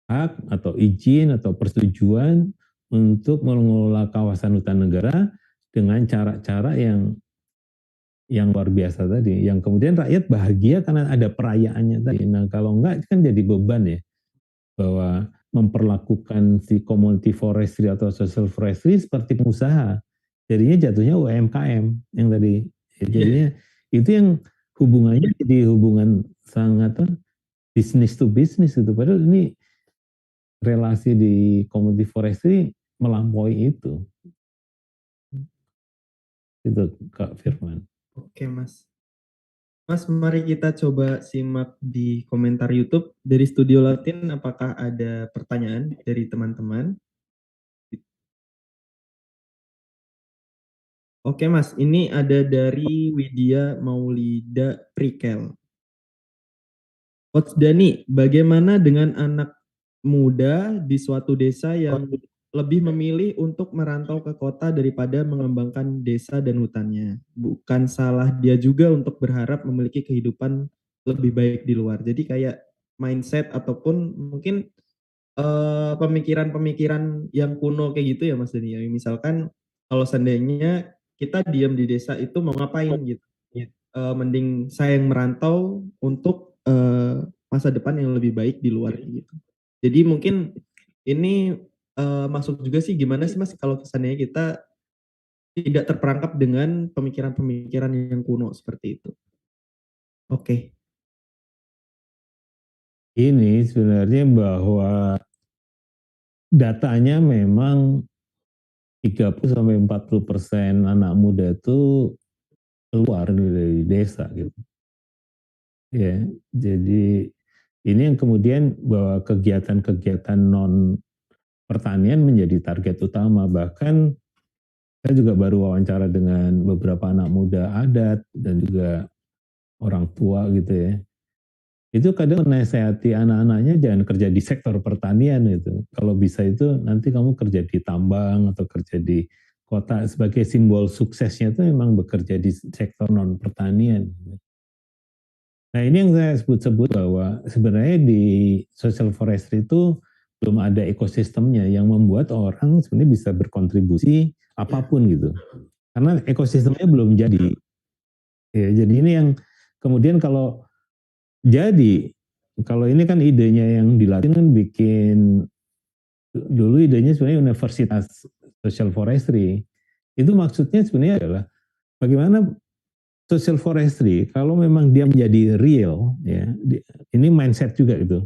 hak atau izin atau persetujuan untuk mengelola kawasan hutan negara dengan cara-cara yang luar biasa tadi, yang kemudian rakyat bahagia karena ada perayaannya tadi. Nah kalau enggak kan jadi beban ya, bahwa memperlakukan si community forestry atau social forestry seperti pengusaha. Jadinya jatuhnya UMKM yang tadi. Jadinya itu yang hubungannya jadi hubungan sangat business to business gitu. Padahal ini relasi di community forestry melampaui itu. Itu Kak Firman. Oke Mas. Mas, mari kita coba simak di komentar YouTube dari Studio Latin. Apakah ada pertanyaan dari teman-teman? Oke Mas, ini ada dari Widya Maulida Prikel. Coach Dani, bagaimana dengan anak muda di suatu desa yang lebih memilih untuk merantau ke kota daripada mengembangkan desa dan hutannya? Bukan salah dia juga untuk berharap memiliki kehidupan lebih baik di luar. Jadi kayak mindset ataupun mungkin pemikiran-pemikiran yang kuno kayak gitu ya Mas Dani. Misalkan kalau seandainya kita diam di desa itu mau ngapain gitu. Mending saya yang merantau untuk masa depan yang lebih baik di luar gitu. Jadi mungkin ini masuk juga sih gimana sih Mas kalau kesannya kita tidak terperangkap dengan pemikiran-pemikiran yang kuno seperti itu. Oke. Ini sebenarnya bahwa datanya memang 30-40% anak muda itu keluar dari desa gitu. Ya, jadi ini yang kemudian bahwa kegiatan-kegiatan non pertanian menjadi target utama. Bahkan saya juga baru wawancara dengan beberapa anak muda adat dan juga orang tua gitu ya. Itu kadang menasehati anak-anaknya jangan kerja di sektor pertanian itu. Kalau bisa itu nanti kamu kerja di tambang atau kerja di kota, sebagai simbol suksesnya itu memang bekerja di sektor non pertanian. Nah ini yang saya sebut-sebut bahwa sebenarnya di social forestry itu belum ada ekosistemnya yang membuat orang sebenarnya bisa berkontribusi apapun gitu. Karena ekosistemnya belum jadi. Ya, jadi ini yang kemudian kalau jadi, kalau ini kan idenya yang di Latin kan bikin, dulu idenya sebenarnya Universitas Social Forestry. Itu maksudnya sebenarnya adalah bagaimana social forestry kalau memang dia menjadi real, ya, ini mindset juga gitu.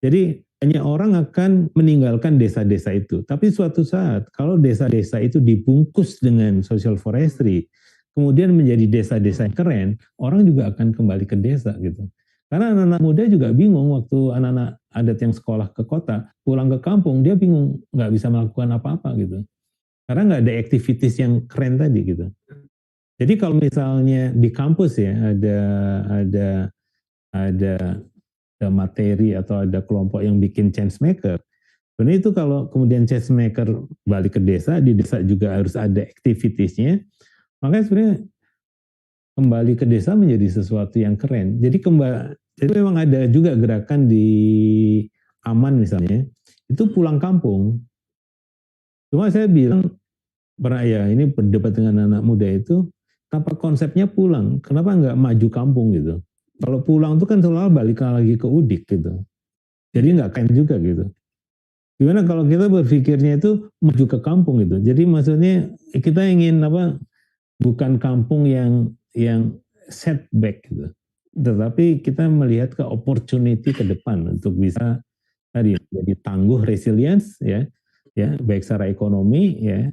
Jadi banyak orang akan meninggalkan desa-desa itu. Tapi suatu saat kalau desa-desa itu dibungkus dengan social forestry, kemudian menjadi desa-desa yang keren, orang juga akan kembali ke desa gitu. Karena anak-anak muda juga bingung waktu anak-anak adat yang sekolah ke kota, pulang ke kampung dia bingung nggak bisa melakukan apa-apa gitu. Karena nggak ada activities yang keren tadi gitu. Jadi kalau misalnya di kampus ya ada ada ada materi atau ada kelompok yang bikin change maker. Sebenarnya itu kalau kemudian change maker balik ke desa, di desa juga harus ada activitiesnya, makanya sebenarnya kembali ke desa menjadi sesuatu yang keren. Jadi memang ada juga gerakan di Aman misalnya, itu pulang kampung. Cuma saya bilang, pernah ya ini berdebat dengan anak muda itu, apa konsepnya pulang? Kenapa nggak maju kampung gitu? Kalau pulang itu kan selalu balik lagi ke udik gitu. Jadi nggak keren juga gitu. Gimana kalau kita berpikirnya itu maju ke kampung gitu. Jadi maksudnya kita ingin apa? Bukan kampung yang setback gitu. Tetapi kita melihat ke opportunity ke depan untuk bisa tadi jadi tangguh resilience ya baik secara ekonomi ya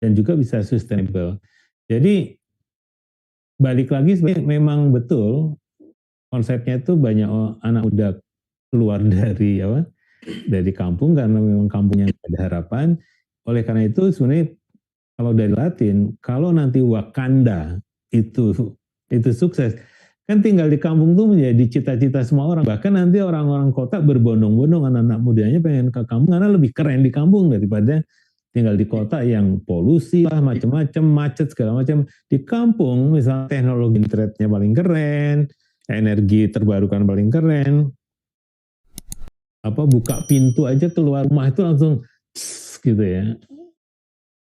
dan juga bisa sustainable. Jadi balik lagi memang betul konsepnya itu banyak anak muda keluar dari kampung karena memang kampungnya ada harapan. Oleh karena itu sebenarnya kalau dari Latin, kalau nanti Wakanda itu itu sukses, kan tinggal di kampung tuh menjadi cita-cita semua orang. Bahkan nanti orang-orang kota berbondong-bondong anak-anak mudanya pengen ke kampung karena lebih keren di kampung daripada tinggal di kota yang polusi lah, macam-macam, macet segala macam. Di kampung misalnya teknologi internetnya paling keren, energi terbarukan paling keren, apa buka pintu aja keluar rumah itu langsung gitu ya,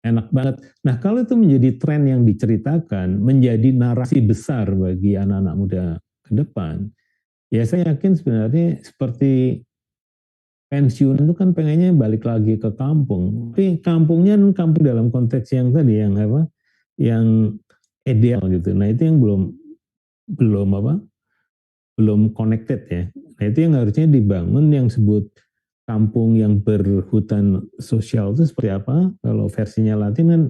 enak banget. Nah kalau itu menjadi tren yang diceritakan, menjadi narasi besar bagi anak-anak muda ke depan, ya saya yakin sebenarnya seperti pensiun itu kan pengennya balik lagi ke kampung. Tapi kampungnya kampung dalam konteks yang tadi yang apa? Yang ideal gitu. Nah itu yang belum apa? Belum connected ya. Nah itu yang harusnya dibangun yang sebut kampung yang berhutan sosial itu seperti apa? Kalau versinya Latin kan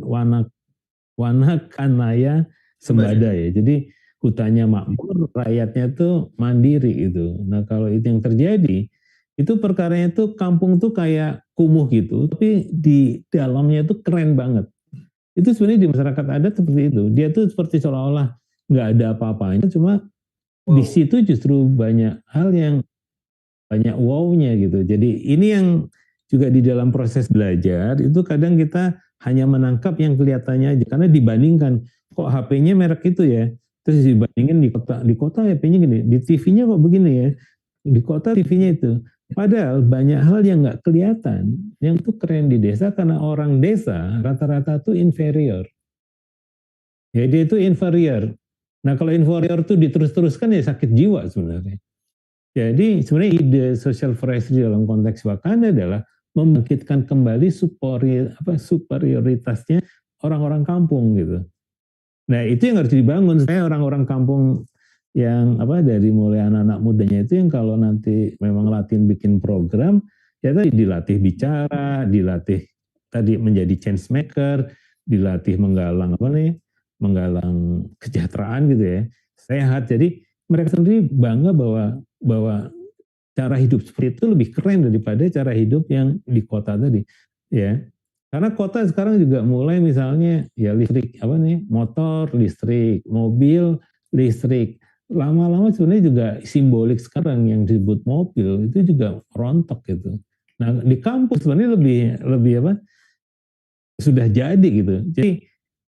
Wana Kanaya Sembada ya. Jadi hutannya makmur, rakyatnya tuh mandiri gitu. Nah kalau itu yang terjadi, itu perkaranya tuh kampung tuh kayak kumuh gitu, tapi di dalamnya tuh keren banget. Itu sebenarnya di masyarakat adat seperti itu. Dia tuh seperti seolah-olah nggak ada apa-apanya, cuma di situ justru banyak hal yang banyak wow-nya gitu. Jadi ini yang juga di dalam proses belajar itu kadang kita hanya menangkap yang kelihatannya aja karena dibandingkan kok HP-nya merek itu ya, terus dibandingin di kota HP-nya gini, di TV-nya kok begini ya, di kota TV-nya itu. Padahal banyak hal yang nggak kelihatan, yang tuh keren di desa karena orang desa rata-rata tuh inferior. Ya dia itu inferior. Nah kalau inferior tuh diterus-teruskan ya sakit jiwa sebenarnya. Jadi sebenarnya ide social forestry dalam konteks Wakanda adalah membangkitkan kembali superioritasnya orang-orang kampung gitu. Nah itu yang harus dibangun. Saya orang-orang kampung yang apa dari mulai anak-anak mudanya itu yang kalau nanti memang Latin bikin program, ya tadi dilatih bicara, dilatih tadi menjadi change maker, dilatih menggalang apa nih, menggalang kesejahteraan gitu ya, sehat. Jadi mereka sendiri bangga bahwa cara hidup seperti itu lebih keren daripada cara hidup yang di kota tadi, ya. Karena kota sekarang juga mulai misalnya ya listrik apa nih, motor listrik, mobil listrik. Lama-lama sebenarnya juga simbolik sekarang yang disebut mobil itu juga rontok gitu. Nah di kampus sebenarnya lebih apa sudah jadi gitu. Jadi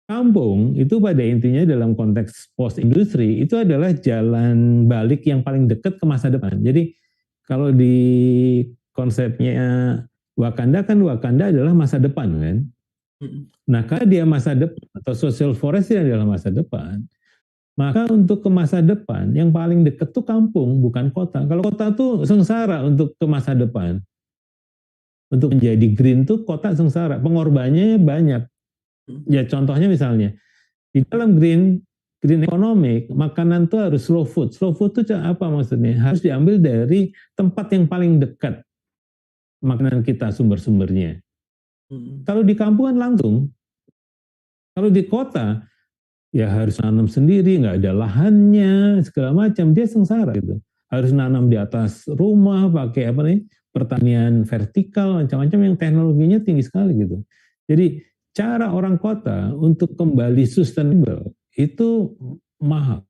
kampung itu pada intinya dalam konteks post industri itu adalah jalan balik yang paling dekat ke masa depan. Jadi kalau di konsepnya Wakanda kan Wakanda adalah masa depan kan. Nah karena dia masa depan atau social forestry adalah masa depan, maka untuk ke masa depan yang paling dekat tuh kampung bukan kota. Kalau kota tuh sengsara untuk ke masa depan. Untuk menjadi green tuh kota sengsara, pengorbannya banyak. Ya contohnya misalnya di dalam green economic, makanan tuh harus slow food. Slow food tuh apa maksudnya? Harus diambil dari tempat yang paling dekat makanan kita sumber-sumbernya. Kalau di kampungan langsung, kalau di kota ya harus nanam sendiri, nggak ada lahannya, segala macam, dia sengsara gitu. Harus nanam di atas rumah, pakai apa nih, pertanian vertikal, macam-macam yang teknologinya tinggi sekali gitu. Jadi cara orang kota untuk kembali sustainable itu mahal.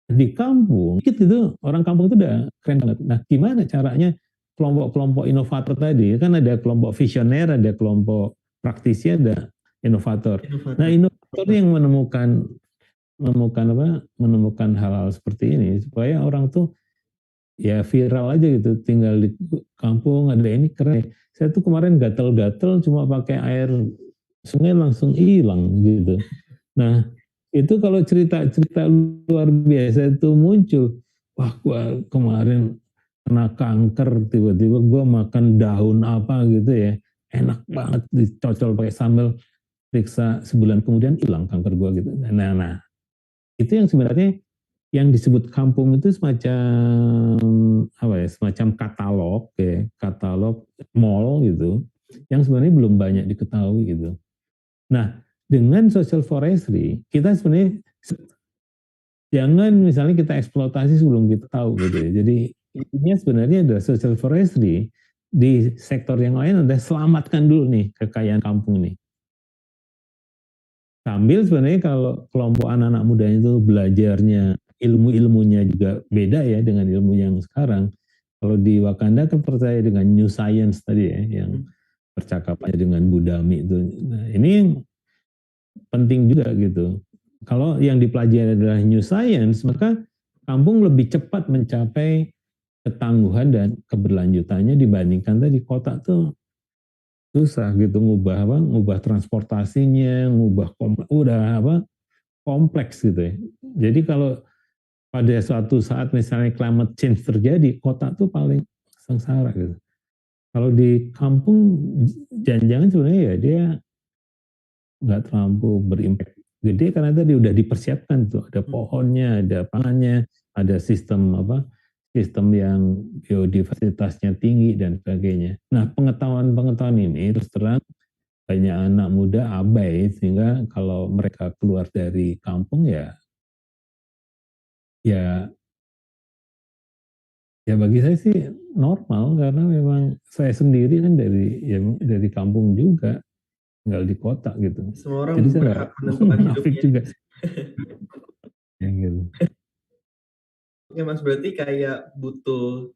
Di kampung, dikit itu orang kampung itu udah keren banget. Nah, gimana caranya kelompok-kelompok inovator tadi? Kan ada kelompok visioner, ada kelompok praktisi, ada inovator. Nah, Inovator. inovator yang menemukan hal-hal seperti ini supaya orang tuh ya viral aja gitu, tinggal di kampung ada ini keren. Saya tuh kemarin gatel-gatel cuma pakai air sungai langsung hilang gitu. Nah, itu kalau cerita-cerita luar biasa itu muncul, wah gua kemarin kena kanker, tiba-tiba gua makan daun apa gitu ya, enak banget dicocol pakai sambal, periksa sebulan kemudian hilang kanker gua gitu. Nah, itu yang sebenarnya yang disebut kampung itu semacam apa ya, semacam katalog ya, katalog mall gitu, yang sebenarnya belum banyak diketahui gitu. Nah, dengan social forestry, kita sebenarnya jangan misalnya kita eksploitasi sebelum kita tahu gitu ya. Jadi intinya sebenarnya adalah social forestry di sektor yang lain adalah selamatkan dulu nih kekayaan kampung nih. Sambil sebenarnya kalau kelompok anak-anak muda itu belajarnya ilmu-ilmunya juga beda ya dengan ilmu yang sekarang. Kalau di Wakanda kan percaya dengan new science tadi ya, yang percakapannya dengan Budami itu. Nah, ini penting juga gitu. Kalau yang dipelajari adalah new science, maka kampung lebih cepat mencapai ketangguhan dan keberlanjutannya dibandingkan tadi kota tuh susah gitu ngubah transportasinya, udah kompleks gitu ya. Jadi kalau pada suatu saat misalnya climate change terjadi, kota tuh paling sengsara gitu. Kalau di kampung jangan-jangan sebenarnya ya dia nggak terlalu berimpact gede karena tadi udah dipersiapkan tuh, ada pohonnya, ada pangannya, ada sistem yang biodiversitasnya tinggi dan sebagainya. Nah, pengetahuan ini terus terang banyak anak muda abai sehingga kalau mereka keluar dari kampung ya ya bagi saya sih normal karena memang saya sendiri kan dari kampung juga tinggal di kota gitu. Semua orang Jadi saya nggak berhak menentukan munafik hidupnya. juga ya gitu. Oke Mas, berarti kayak butuh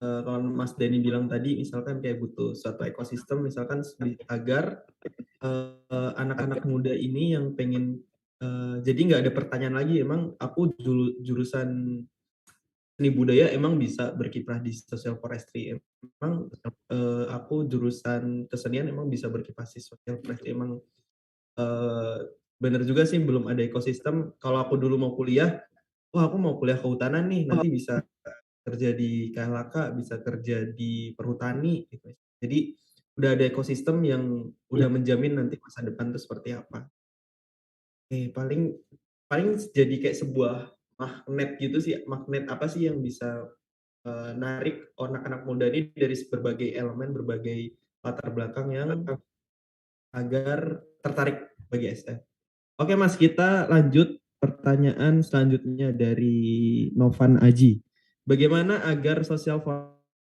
kalau Mas Denny bilang tadi, misalkan kayak butuh suatu ekosistem, misalkan agar anak-anak muda ini yang pengen jadi nggak ada pertanyaan lagi, emang aku jurusan seni budaya emang bisa berkiprah di social forestry, emang aku jurusan kesenian emang bisa berkiprah di social forestry, emang eh, bener juga sih belum ada ekosistem. Kalau aku dulu mau kuliah, wah aku mau kuliah kehutanan nih, nanti bisa kerja di KLHK, bisa kerja di perhutani gitu. Jadi udah ada ekosistem yang udah menjamin nanti masa depan itu seperti apa. Oke, paling paling jadi kayak sebuah magnet gitu sih, magnet apa sih yang bisa narik anak-anak muda ini dari berbagai elemen, berbagai latar belakang yang agar tertarik bagi SF. Oke Mas, kita lanjut pertanyaan selanjutnya dari Novan Aji. Bagaimana agar sosial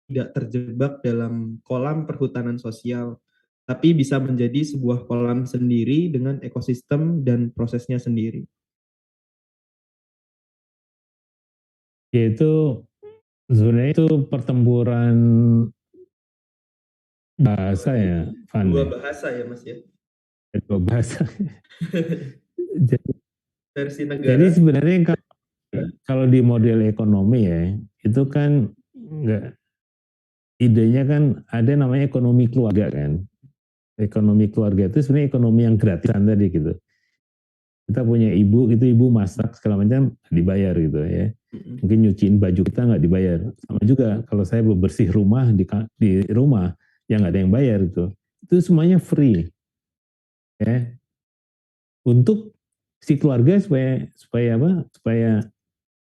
tidak terjebak dalam kolam perhutanan sosial, tapi bisa menjadi sebuah kolam sendiri dengan ekosistem dan prosesnya sendiri? Yaitu sebenarnya itu pertempuran bahasa ya, Van Dua ya. bahasa ya Mas ya. Dua bahasa. Jadi, Versi jadi negara. sebenarnya kalau di model ekonomi ya, itu kan nggak, idenya kan ada namanya ekonomi keluarga kan. Ekonomi keluarga itu sebenarnya ekonomi yang gratisan tadi gitu. Kita punya ibu, itu ibu masak segala macam dibayar gitu ya. Mm-mm. Mungkin nyuciin baju kita nggak dibayar. Sama juga kalau saya bebersih rumah di rumah yang nggak ada yang bayar itu. Itu semuanya free ya. Untuk si keluarga supaya supaya apa? Supaya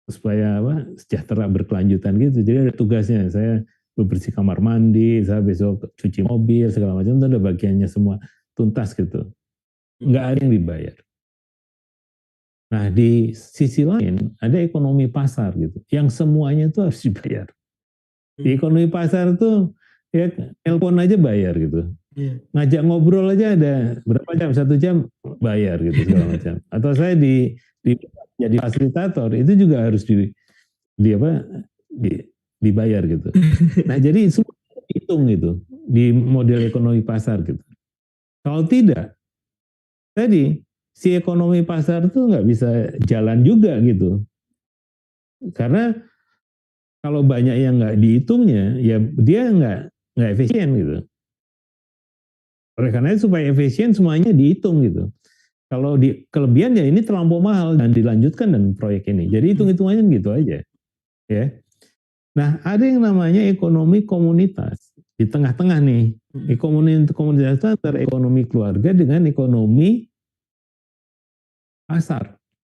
supaya apa? Sejahtera berkelanjutan gitu. Jadi ada tugasnya. Saya bebersih kamar mandi, saya besok cuci mobil segala macam itu ada bagiannya semua tuntas gitu. Nggak Mm-mm. ada yang dibayar. Nah, di sisi lain ada ekonomi pasar gitu, yang semuanya itu harus dibayar. Di Mm. ekonomi pasar tuh ya telepon aja bayar gitu. Iya. Ngajak ngobrol aja ada berapa jam, 1 jam bayar gitu segala macam. Atau saya di jadi fasilitator itu juga harus di apa di, dibayar gitu. Nah, jadi semua hitung gitu di model ekonomi pasar gitu. Kalau tidak, tadi si ekonomi pasar tuh nggak bisa jalan juga gitu. Karena kalau banyak yang nggak dihitungnya, ya dia nggak efisien gitu. Oleh karena itu supaya efisien semuanya dihitung gitu. Kalau di kelebihan ya ini terlampau mahal dan dilanjutkan dan proyek ini. Jadi Mm. hitung-hitungannya gitu aja, ya. Nah, ada yang namanya ekonomi komunitas di tengah-tengah nih. Mm. Ekonomi komunitas itu antara ekonomi keluarga dengan ekonomi pasar.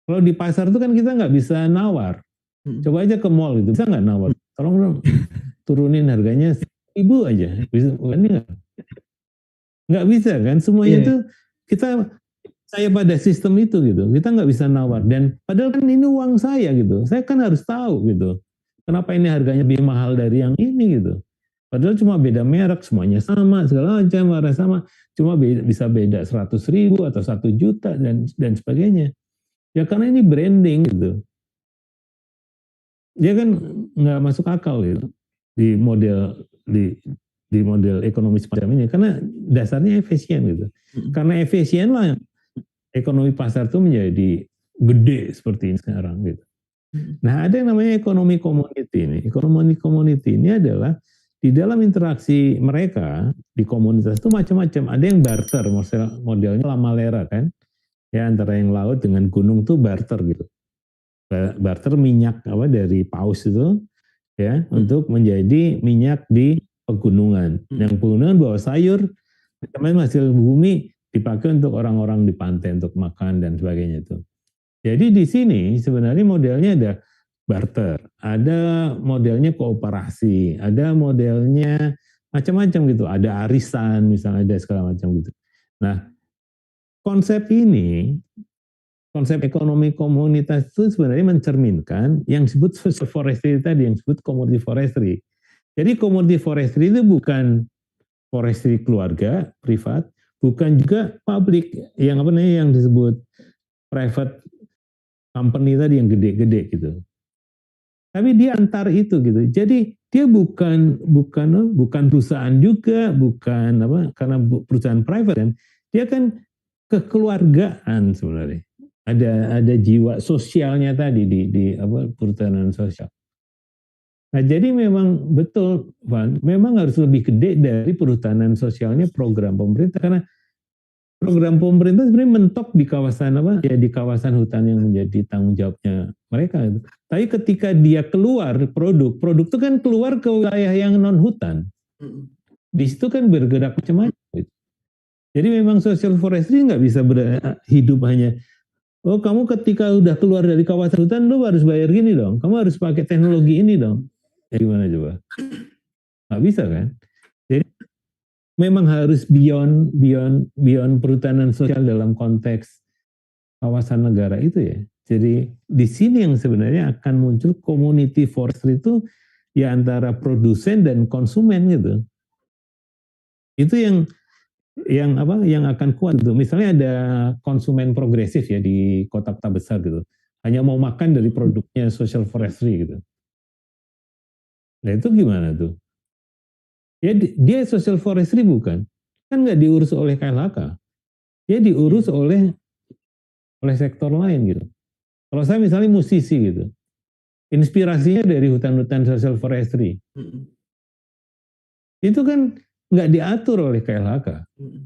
Kalau di pasar itu kan kita nggak bisa nawar. Mm. Coba aja ke mall gitu, bisa nggak nawar? Tolong dong turunin harganya 1.000 aja. Bisa, nggak bisa kan? Semuanya Iya. tuh kita saya pada sistem itu gitu. Kita nggak bisa nawar. Dan padahal kan ini uang saya gitu. Saya kan harus tahu gitu. Kenapa ini harganya lebih mahal dari yang ini gitu. Padahal cuma beda merek, semuanya sama, segala macam, warna sama. Cuma bisa beda 100.000 atau 1 juta dan sebagainya. Ya karena ini branding gitu. Dia kan nggak masuk akal gitu di model di model ekonomi semacam ini karena dasarnya efisien gitu. Mm. Karena efisien lah ekonomi pasar itu menjadi gede seperti ini sekarang gitu. Mm. Nah, ada yang namanya ekonomi community ini. Ekonomi community ini adalah di dalam interaksi mereka di komunitas itu macam-macam. Ada yang barter, modelnya lamalera kan. Ya antara yang laut dengan gunung tuh barter gitu. Barter minyak apa dari paus itu ya Mm. untuk menjadi minyak di pegunungan. Yang Mm. pegunungan bawa sayur, teman hasil bumi dipakai untuk orang-orang di pantai untuk makan dan sebagainya itu. Jadi di sini sebenarnya modelnya ada barter, ada modelnya kooperasi, ada modelnya macam-macam gitu, ada arisan misalnya, ada segala macam gitu. Nah, konsep ini, konsep ekonomi komunitas itu sebenarnya mencerminkan yang disebut social forestry tadi, yang disebut commodity forestry. Jadi commodity forestry itu bukan forestry keluarga, privat, bukan juga publik, yang apa namanya yang disebut private company tadi yang gede-gede gitu. Tapi dia antar itu gitu. Jadi dia bukan perusahaan juga, bukan apa karena perusahaan private kan. Dia kan kekeluargaan sebenarnya. Ada jiwa sosialnya tadi di apa perhutanan sosial. Nah, jadi memang betul, Van, memang harus lebih gede dari perhutanan sosialnya program pemerintah karena program pemerintah sebenarnya mentok di kawasan apa ya di kawasan hutan yang menjadi tanggung jawabnya mereka itu. Tapi ketika dia keluar produk itu kan keluar ke wilayah yang non hutan. Mm. Di situ kan bergerak macam-macam. Gitu. Jadi memang social forestry nggak bisa hidup hanya oh kamu ketika udah keluar dari kawasan hutan lu harus bayar gini dong. Kamu harus pakai teknologi ini dong. Ya gimana coba? Nggak bisa kan? Jadi memang harus beyond beyond beyond perhutanan sosial dalam konteks kawasan negara itu ya. Jadi di sini yang sebenarnya akan muncul community forestry itu ya antara produsen dan konsumen gitu. Itu yang apa yang akan kuat gitu. Misalnya ada konsumen progresif ya di kota-kota besar gitu. Hanya mau makan dari produknya social forestry gitu. Nah itu gimana tuh? Ya dia social forestry bukan? Kan nggak diurus oleh KLHK. Dia diurus oleh sektor lain gitu. Kalau saya misalnya musisi gitu, inspirasinya dari hutan-hutan social forestry. Mm-mm. Itu kan nggak diatur oleh KLHK. Mm-mm.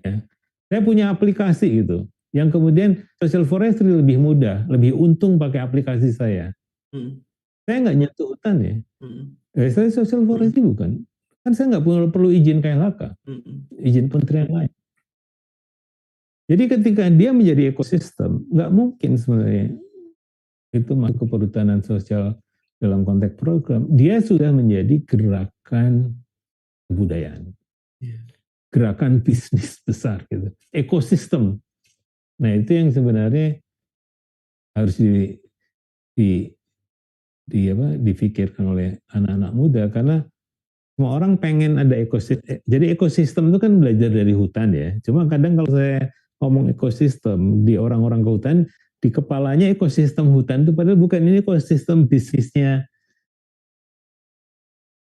Ya. Saya punya aplikasi gitu, yang kemudian social forestry lebih mudah, lebih untung pakai aplikasi saya. Mm-mm. Saya nggak nyentuh hutan ya. Mm-mm. Saya social Mm-mm. forestry bukan. Kan saya nggak perlu izin KLHK, Mm-mm. izin kementerian lain. Jadi ketika dia menjadi ekosistem, nggak mungkin sebenarnya itu masuk ke perhutanan sosial dalam konteks program. Dia sudah menjadi gerakan kebudayaan, Iya. gerakan bisnis besar gitu, ekosistem. Nah itu yang sebenarnya harus di, difikirkan oleh anak-anak muda karena semua orang pengen ada ekosistem. Jadi ekosistem itu kan belajar dari hutan ya. Cuma kadang kalau saya ngomong ekosistem di orang-orang ke hutan, di kepalanya ekosistem hutan itu padahal bukan, ini ekosistem bisnisnya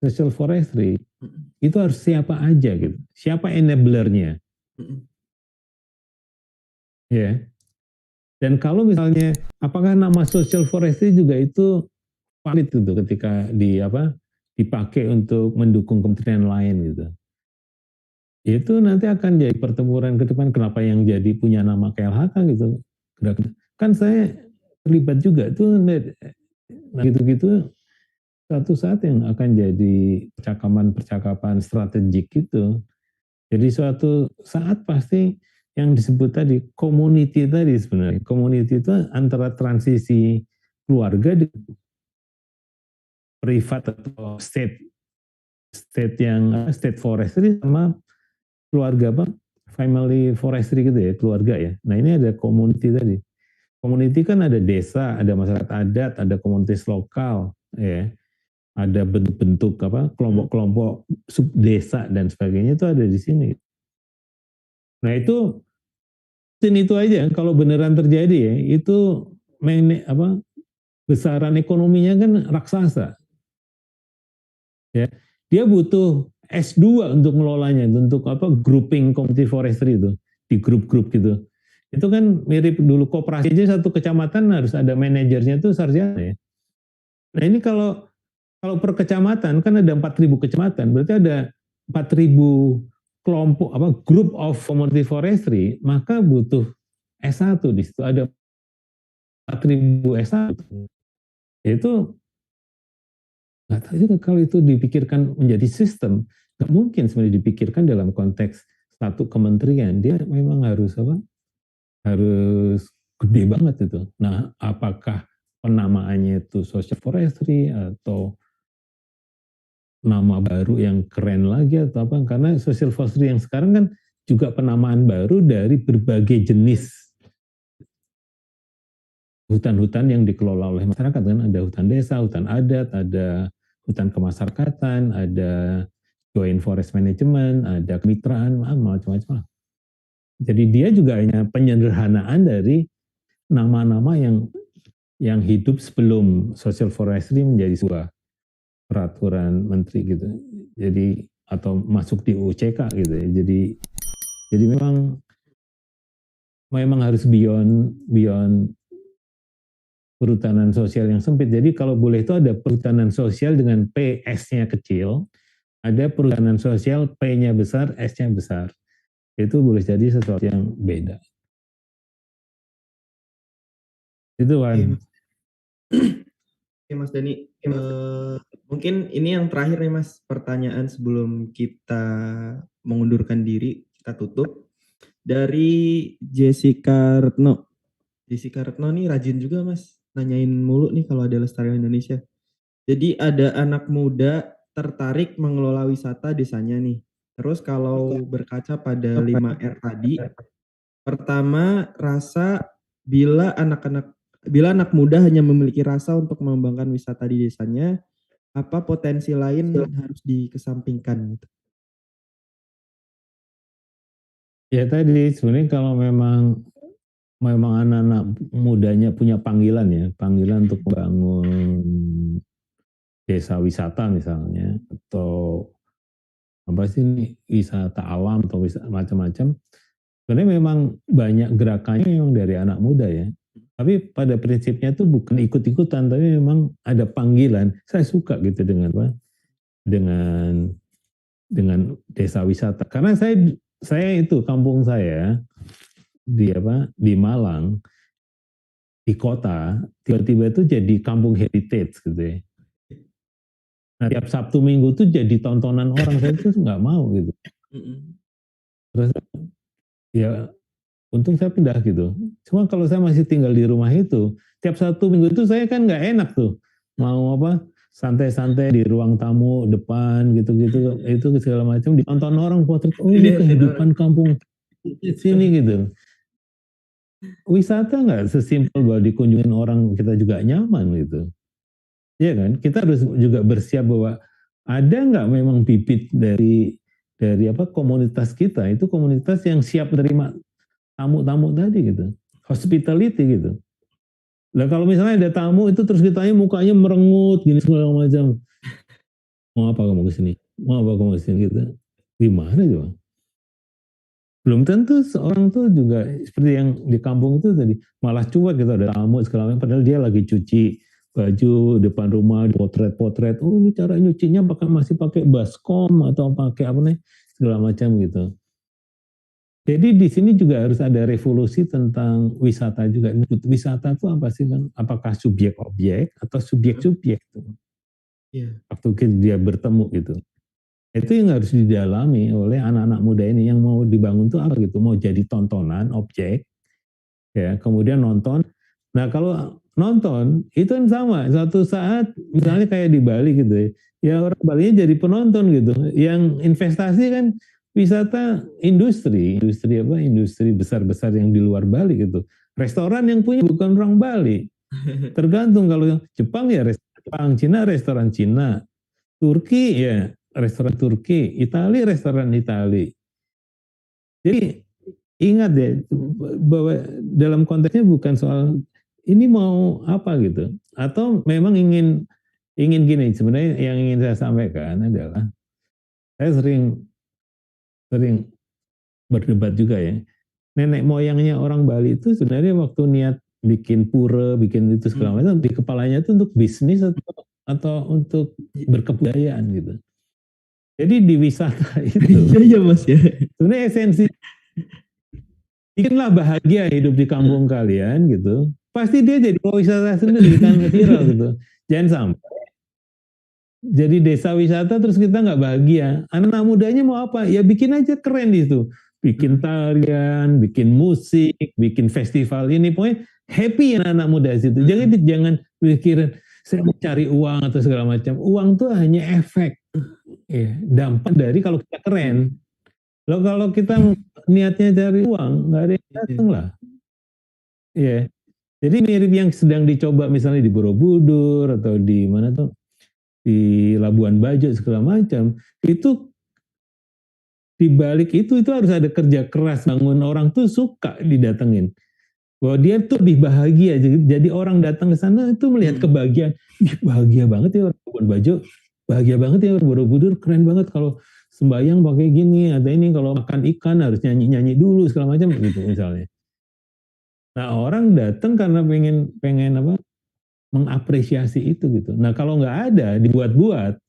social forestry. Mm-mm. Itu harus siapa aja gitu. Siapa enablernya Mm-mm. ya. Dan kalau misalnya apakah nama social forestry juga itu valid gitu ketika dipakai untuk mendukung kementerian lain gitu. Itu nanti akan jadi pertempuran ke depan kenapa yang jadi punya nama KLHK gitu. Kan saya terlibat juga tuh, nah gitu-gitu satu saat yang akan jadi percakapan-percakapan strategik gitu. Jadi suatu saat pasti yang disebut tadi community tadi, sebenarnya community itu antara transisi keluarga di privat atau state forestry sama keluarga apa family forestry gitu ya, keluarga ya. Nah ini ada community tadi. Community kan ada desa, ada masyarakat adat, ada komunitas lokal, ya, ada bentuk-bentuk apa kelompok-kelompok sub desa dan sebagainya itu ada di sini. Nah itu aja kalau beneran terjadi ya itu besaran ekonominya kan raksasa, ya. Dia butuh S2 untuk ngelolanya, untuk grouping community forestry itu di grup-grup gitu. Itu kan mirip dulu koperasi aja, satu kecamatan harus ada manajernya tuh sarjana ya. Nah ini kalau per kecamatan kan ada 4.000 kecamatan, berarti ada 4.000 kelompok group of community forestry, maka butuh S1 di situ, ada 4.000 S1. Itu nggak tahu juga kalau itu dipikirkan menjadi sistem, nggak mungkin sebenarnya dipikirkan dalam konteks satu kementerian. Dia memang harus harus gede banget itu. Nah, apakah penamaannya itu social forestry atau nama baru yang keren lagi atau apa? Karena social forestry yang sekarang kan juga penamaan baru dari berbagai jenis hutan-hutan yang dikelola oleh masyarakat kan. Ada hutan desa, hutan adat, ada hutan kemasyarakatan, ada joint forest management, ada kemitraan, macam-macam. Jadi dia juga hanya penyederhanaan dari nama-nama yang hidup sebelum social forestry menjadi sebuah peraturan menteri gitu. Jadi atau masuk di UCK gitu ya. Jadi memang harus beyond perhutanan sosial yang sempit. Jadi kalau boleh itu ada perhutanan sosial dengan PS-nya kecil, ada perhutanan sosial P-nya besar, S-nya besar. Itu boleh jadi sesuatu yang beda. Itu Oke, kan. Mas. Oke, Mas Dani. Mungkin ini yang terakhir nih, Mas. Pertanyaan sebelum kita mengundurkan diri, kita tutup. Dari Jessica Retno. Jessica Retno nih rajin juga, Mas. Nanyain mulu nih kalau ada Lestari Indonesia. Jadi ada anak muda tertarik mengelola wisata desanya nih. Terus kalau berkaca pada 5R tadi, pertama rasa bila anak muda hanya memiliki rasa untuk mengembangkan wisata di desanya, apa potensi lain harus dikesampingkan gitu. Ya tadi sebenarnya kalau memang anak-anak mudanya punya panggilan untuk membangun desa wisata misalnya, atau apa sih ini wisata alam atau wisata macam-macam. Sebenarnya memang banyak gerakannya yang dari anak muda ya. Tapi pada prinsipnya itu bukan ikut-ikutan, tapi memang ada panggilan. Saya suka gitu dengan apa? Dengan desa wisata. Karena saya itu kampung saya di apa? Di Malang, di kota, tiba-tiba itu jadi kampung heritage gitu ya. Nah, tiap Sabtu Minggu tuh jadi tontonan orang, saya tuh nggak mau gitu. Terus ya untung saya pindah gitu. Cuma kalau saya masih tinggal di rumah itu, tiap Sabtu Minggu itu saya kan nggak enak tuh. Mau apa, santai-santai di ruang tamu depan gitu-gitu, itu segala macam ditonton orang potret, oh ini Dilihatin orang. kehidupan kampung di sini gitu. Wisata nggak sesimpel bahwa dikunjungin orang kita juga nyaman gitu. Iya kan? Kita harus juga bersiap bahwa ada nggak memang bibit dari apa komunitas kita itu komunitas yang siap menerima tamu-tamu tadi gitu, hospitality gitu. Nah kalau misalnya ada tamu itu terus ditanya mukanya merengut gini segala macam, mau apa kamu kesini, mau apa kamu kesini gitu, gimana coba? Belum tentu seorang tuh juga seperti yang di kampung itu tadi malah cuek gitu, ada tamu segala macam padahal dia lagi cuci baju depan rumah, potret-potret, oh ini cara nyucinya masih pakai baskom atau pakai apa nih segala macam gitu. Jadi di sini juga harus ada revolusi tentang wisata juga. Wisata itu apa sih kan? Apakah subjek objek atau subjek subjek? Iya. Waktu dia bertemu gitu. Itu yang harus didalami oleh anak-anak muda ini yang mau dibangun tuh apa gitu? Mau jadi tontonan objek, ya kemudian nonton. Nah kalau nonton itu kan sama. Suatu saat misalnya kayak di Bali gitu ya, ya orang Bali jadi penonton gitu. Yang investasi kan wisata industri apa? Industri besar-besar yang di luar Bali gitu. Restoran yang punya bukan orang Bali. Tergantung kalau Jepang ya restoran Jepang, Cina restoran Cina, Turki ya restoran Turki, Itali restoran Itali. Jadi ingat ya bahwa dalam konteksnya bukan soal ini mau apa gitu atau memang ingin ingin gini sebenarnya yang ingin saya sampaikan adalah saya sering sering berdebat juga ya nenek moyangnya orang Bali itu sebenarnya waktu niat bikin pura bikin itu segala macam di kepalanya itu untuk bisnis atau untuk berkebudayaan gitu jadi di wisata itu Iya ya Mas ya. sebenarnya esensi bikinlah bahagia hidup di kampung kalian gitu. Pasti dia jadi wisata sendiri kan viral gitu. Jangan sampai jadi desa wisata terus kita nggak bahagia. Anak mudanya mau apa? Ya bikin aja keren di situ. Bikin tarian, bikin musik, bikin festival ini. Pokoknya happy anak muda di situ. Jangan pikirin saya mau cari uang atau segala macam. Uang tuh hanya efek. Ya, dampak dari kalau kita keren. Loh kalau kita niatnya cari uang, nggak ada yang datang lah. Iya. Jadi mirip yang sedang dicoba misalnya di Borobudur atau di mana tuh di Labuan Bajo segala macam. Itu di balik itu harus ada kerja keras bangun orang tuh suka didatengin. Bahwa dia tuh lebih bahagia. Jadi orang datang ke sana itu melihat kebahagiaan. Ih, bahagia banget ya orang Labuan Bajo. Bahagia banget ya orang Borobudur. Keren banget kalau sembayang pakai gini. Ada ini kalau makan ikan harus nyanyi-nyanyi dulu segala macam gitu misalnya. Nah orang datang karena pengen apa mengapresiasi itu gitu. Nah kalau nggak ada dibuat-buat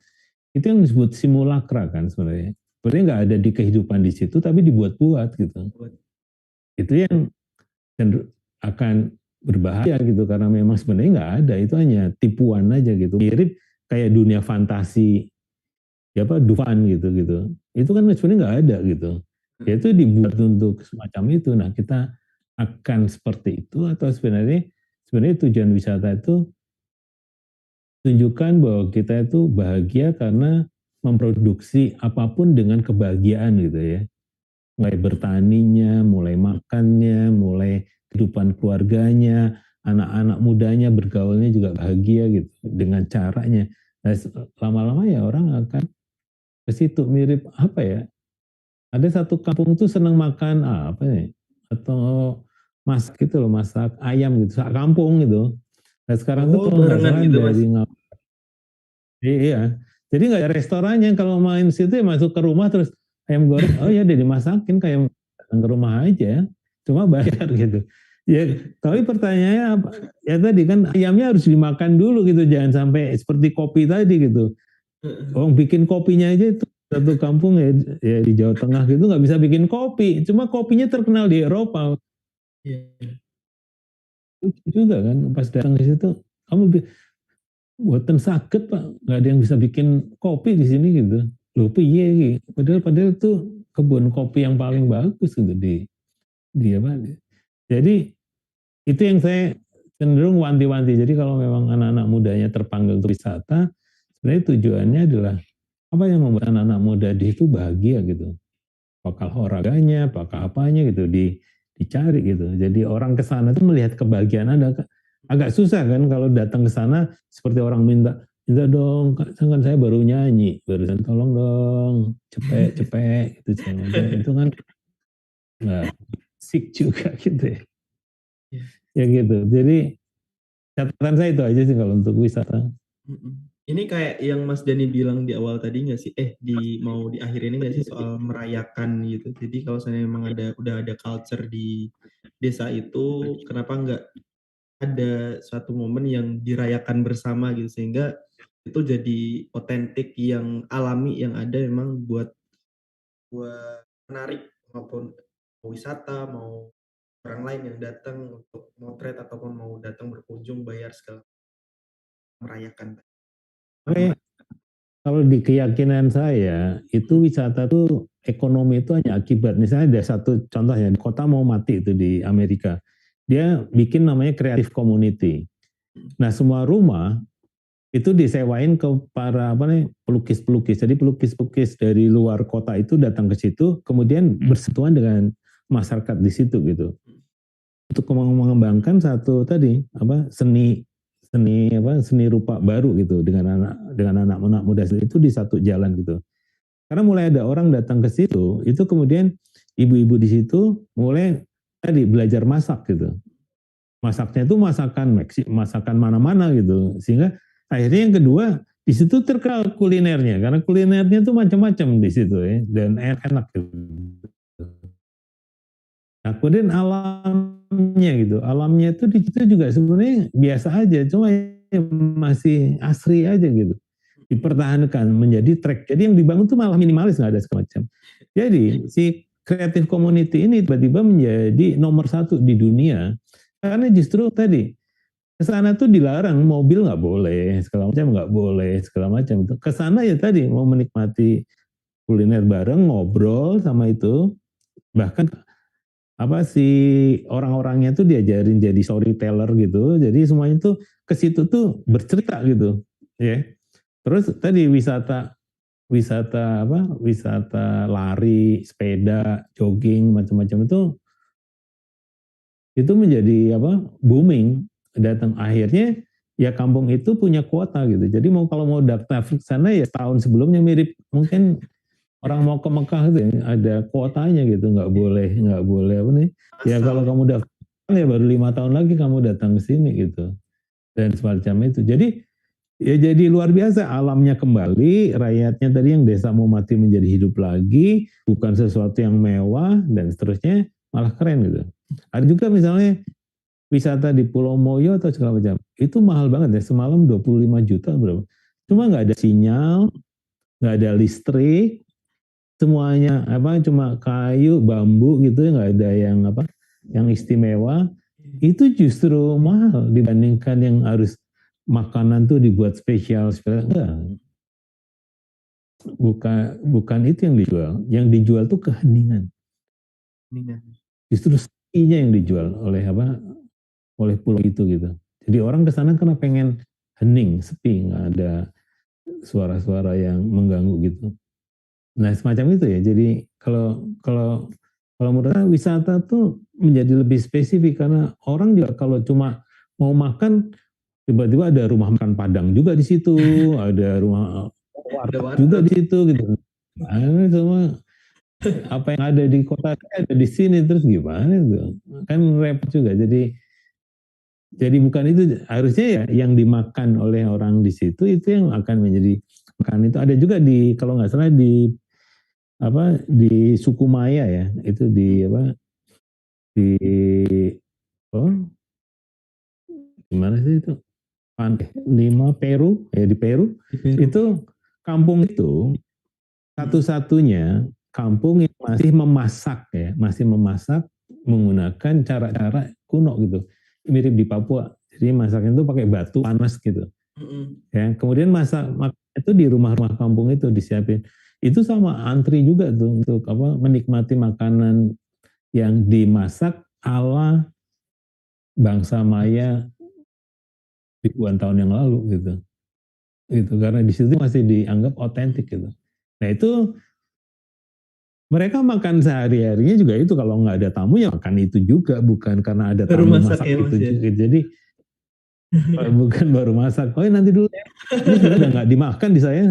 itu yang disebut simulakra kan sebenarnya. Sebenarnya nggak ada di kehidupan di situ tapi dibuat-buat gitu. Itu yang akan berbahaya gitu karena memang sebenarnya nggak ada itu hanya tipuan aja gitu. Mirip kayak dunia fantasi ya apa Dufan gitu. Itu kan sebenarnya nggak ada gitu. Ya itu dibuat untuk semacam itu. Nah kita akan seperti itu atau sebenarnya tujuan wisata itu tunjukkan bahwa kita itu bahagia karena memproduksi apapun dengan kebahagiaan gitu ya. Mulai bertaninya, mulai makannya, mulai kehidupan keluarganya, anak-anak mudanya bergaulnya juga bahagia gitu dengan caranya. Nah, lama-lama ya orang akan ke situ mirip apa ya? Ada satu kampung tuh senang makan apa ya? Atau masak gitu loh, masak ayam gitu, sak kampung gitu. Nah sekarang tuh Oh kalau nggak barengan salah gitu Mas. dari iya. Jadi nggak ada restorannya, kalau main situ ya masuk ke rumah terus ayam goreng, oh ya udah dimasakin kayak ke rumah aja, cuma bayar gitu. Ya, tapi pertanyaannya apa? Ya tadi kan ayamnya harus dimakan dulu gitu, jangan sampai seperti kopi tadi gitu. Orang bikin kopinya aja itu satu kampung ya, ya di Jawa Tengah gitu nggak bisa bikin kopi, cuma kopinya terkenal di Eropa. Iya. Juga kan pas datang ke situ, kamu buatan sakit pak, nggak ada yang bisa bikin kopi di sini gitu. Loh piye gitu. Padahal itu kebun kopi yang paling bagus gitu di apa. Jadi itu yang saya cenderung wanti-wanti. Jadi kalau memang anak-anak mudanya terpanggil untuk wisata, sebenarnya tujuannya adalah apa yang membuat anak-anak muda di situ bahagia gitu. Apakah olahraganya, apakah apanya gitu dicari gitu. Jadi orang ke sana tuh melihat kebahagiaan Anda. Agak susah kan kalau datang ke sana seperti orang minta dong, kan saya baru nyanyi, barusan tolong dong, cepet gitu itu kan nggak asik juga gitu ya. Iya. Ya gitu. Jadi catatan saya itu aja sih kalau untuk wisata. Ini kayak yang Mas Dani bilang di awal tadi nggak sih? Mau di akhir ini nggak sih soal merayakan gitu. Jadi kalau saya memang udah ada culture di desa itu, kenapa nggak ada suatu momen yang dirayakan bersama gitu sehingga itu jadi otentik yang alami yang ada memang buat menarik maupun mau wisata mau orang lain yang datang untuk motret ataupun mau datang berkunjung bayar segala merayakan. Oke, kalau di keyakinan saya itu wisata tuh ekonomi itu hanya akibat. Misalnya ada satu contohnya di kota mau mati itu di Amerika, dia bikin namanya creative community. Nah semua rumah itu disewain ke para apa nih pelukis-pelukis. Jadi pelukis-pelukis dari luar kota itu datang ke situ, kemudian bersentuhan dengan masyarakat di situ gitu. Untuk mengembangkan satu tadi apa seni rupa baru gitu dengan anak muda itu di satu jalan gitu. Karena mulai ada orang datang ke situ, itu kemudian ibu-ibu di situ mulai tadi belajar masak gitu. Masaknya itu masakan mana-mana gitu. Sehingga akhirnya yang kedua di situ terkenal kulinernya karena kulinernya itu macam-macam di situ ya dan enak gitu. Nah, kemudian alamnya gitu. Alamnya itu di situ juga sebenarnya biasa aja, cuma masih asri aja gitu. Dipertahankan menjadi trek. Jadi yang dibangun tuh malah minimalis, nggak ada semacam. Jadi si creative community ini tiba-tiba menjadi nomor satu di dunia karena justru tadi kesana tuh dilarang, mobil nggak boleh, segala macam nggak boleh, segala macam itu. Kesana ya tadi mau menikmati kuliner bareng, ngobrol sama itu, bahkan apa sih orang-orangnya tuh diajarin jadi storyteller gitu. Jadi semuanya tuh ke situ tuh bercerita gitu, ya. Terus tadi wisata wisata apa? Wisata lari, sepeda, jogging macam-macam itu menjadi apa? Booming. Datang akhirnya ya kampung itu punya kuota gitu. Jadi kalau mau daftar ke sana ya tahun sebelumnya mirip mungkin orang mau ke Mekah itu ya, ada kuotanya gitu, nggak boleh apa nih ya kalau kamu daftar ya baru 5 tahun lagi kamu datang ke sini gitu dan semacam itu. Jadi ya jadi luar biasa alamnya kembali, rakyatnya tadi yang desa mau mati menjadi hidup lagi, bukan sesuatu yang mewah dan seterusnya, malah keren gitu. Ada juga misalnya wisata di Pulau Moyo atau segala macam, itu mahal banget ya, semalam 25 juta berapa, cuma nggak ada sinyal, nggak ada listrik, semuanya apa cuma kayu bambu gitu, nggak ada yang apa yang istimewa. Itu justru mahal dibandingkan yang harus makanan tuh dibuat spesial enggak, bukan itu yang dijual tuh keheningan, justru sepinya yang dijual oleh pulau itu gitu. Jadi orang ke sana karena pengen hening, sepi, nggak ada suara-suara yang mengganggu gitu. Nah semacam itu ya. Jadi kalau kalau kalau menurut saya wisata tuh menjadi lebih spesifik karena orang juga kalau cuma mau makan tiba-tiba ada rumah makan Padang juga di situ, ada rumah warteg juga di situ gitu. Nah, semua apa yang ada di kota ada di sini terus gimana tuh? Kan repot juga. Jadi Jadi bukan itu, harusnya ya yang dimakan oleh orang di situ itu yang akan menjadi makan. Itu ada juga di, kalau nggak salah di apa, di suku Maya ya, itu di apa, di oh gimana sih itu, Lima Peru ya, di Peru Di Peru. itu, kampung itu satu-satunya kampung yang masih memasak ya, masih memasak menggunakan cara-cara kuno gitu, mirip di Papua. Jadi masaknya itu pakai batu panas gitu. Ya, kemudian masak itu di rumah-rumah kampung itu disiapin. Itu sama antri juga tuh untuk apa, menikmati makanan yang dimasak ala bangsa Maya ribuan tahun yang lalu gitu. Itu karena di situ masih dianggap otentik gitu. Nah itu mereka makan sehari-harinya juga itu, kalau nggak ada tamu ya makan itu juga, bukan karena ada Baru tamu masak masak ya itu Mas ya? juga. Jadi bukan baru masak, oh nanti dulu ya. Ini sudah nggak dimakan di saya,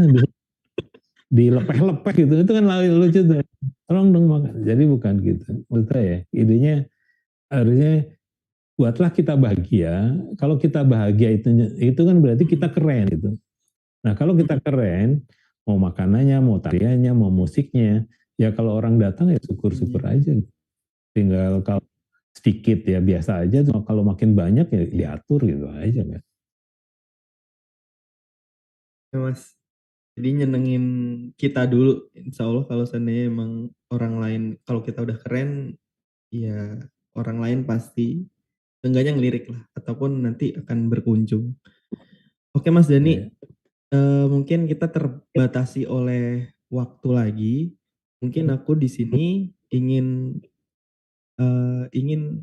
dilepeh-lepeh gitu, itu kan lucu tuh. Tolong dong makan. Jadi bukan gitu. Menurut saya idenya harusnya, buatlah kita bahagia. Kalau kita bahagia itu kan berarti kita keren gitu. Nah kalau kita keren, mau makanannya, mau tariannya, mau musiknya, ya kalau orang datang ya syukur-syukur aja. Tinggal kalau sedikit ya biasa aja, kalau makin banyak ya diatur gitu aja kan. Ya, Mas. Jadi nyenengin kita dulu, insya Allah kalau seandainya emang orang lain, kalau kita udah keren, ya orang lain pasti seenggaknya ngelirik lah, ataupun nanti akan berkunjung. Oke Mas Dani, Ya, mungkin kita terbatasi oleh waktu lagi. Mungkin aku di sini ingin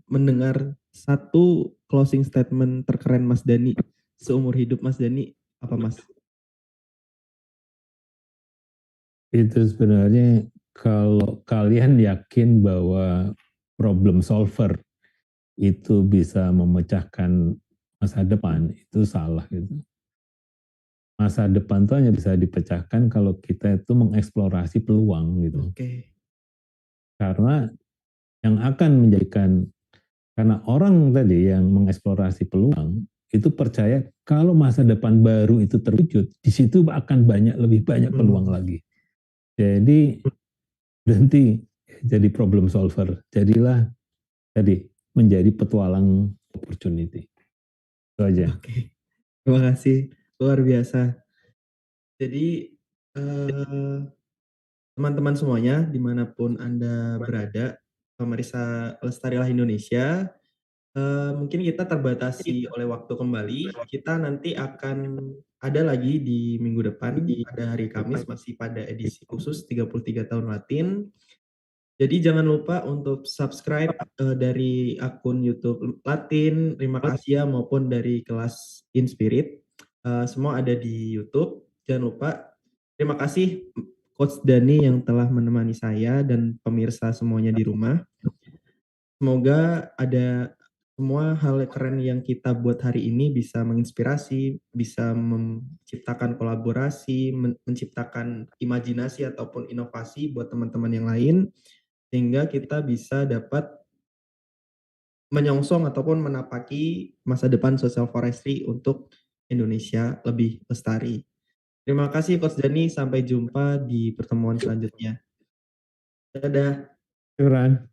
mendengar satu closing statement terkeren Mas Dani seumur hidup Mas Dani, apa Mas? itu sebenarnya kalau kalian yakin bahwa problem solver itu bisa memecahkan masa depan, itu salah gitu. Masa depan itu hanya bisa dipecahkan kalau kita itu mengeksplorasi peluang gitu. Oke. Karena yang akan menjadikan, karena orang tadi yang mengeksplorasi peluang itu percaya kalau masa depan baru itu terwujud, di situ akan lebih banyak peluang lagi. Jadi berhenti jadi problem solver, jadilah tadi menjadi petualang opportunity. Itu aja. Oke. Terima kasih, luar biasa. Jadi teman-teman semuanya dimanapun Anda berada, pemirsa Lestarilah Indonesia, mungkin kita terbatasi oleh waktu kembali. Kita nanti akan ada lagi di minggu depan pada hari Kamis masih pada edisi khusus 33 tahun Latin. Jadi jangan lupa untuk subscribe dari akun YouTube Latin, Terima Kasih ya, maupun dari kelas Inspirit. Semua ada di YouTube. Jangan lupa. Terima kasih Coach Dani yang telah menemani saya dan pemirsa semuanya di rumah. Semoga ada semua hal keren yang kita buat hari ini bisa menginspirasi, bisa menciptakan kolaborasi, menciptakan imajinasi ataupun inovasi buat teman-teman yang lain, sehingga kita bisa dapat menyongsong ataupun menapaki masa depan social forestry untuk Indonesia lebih lestari. Terima kasih Coach Dani, sampai jumpa di pertemuan selanjutnya. Dadah. Turan.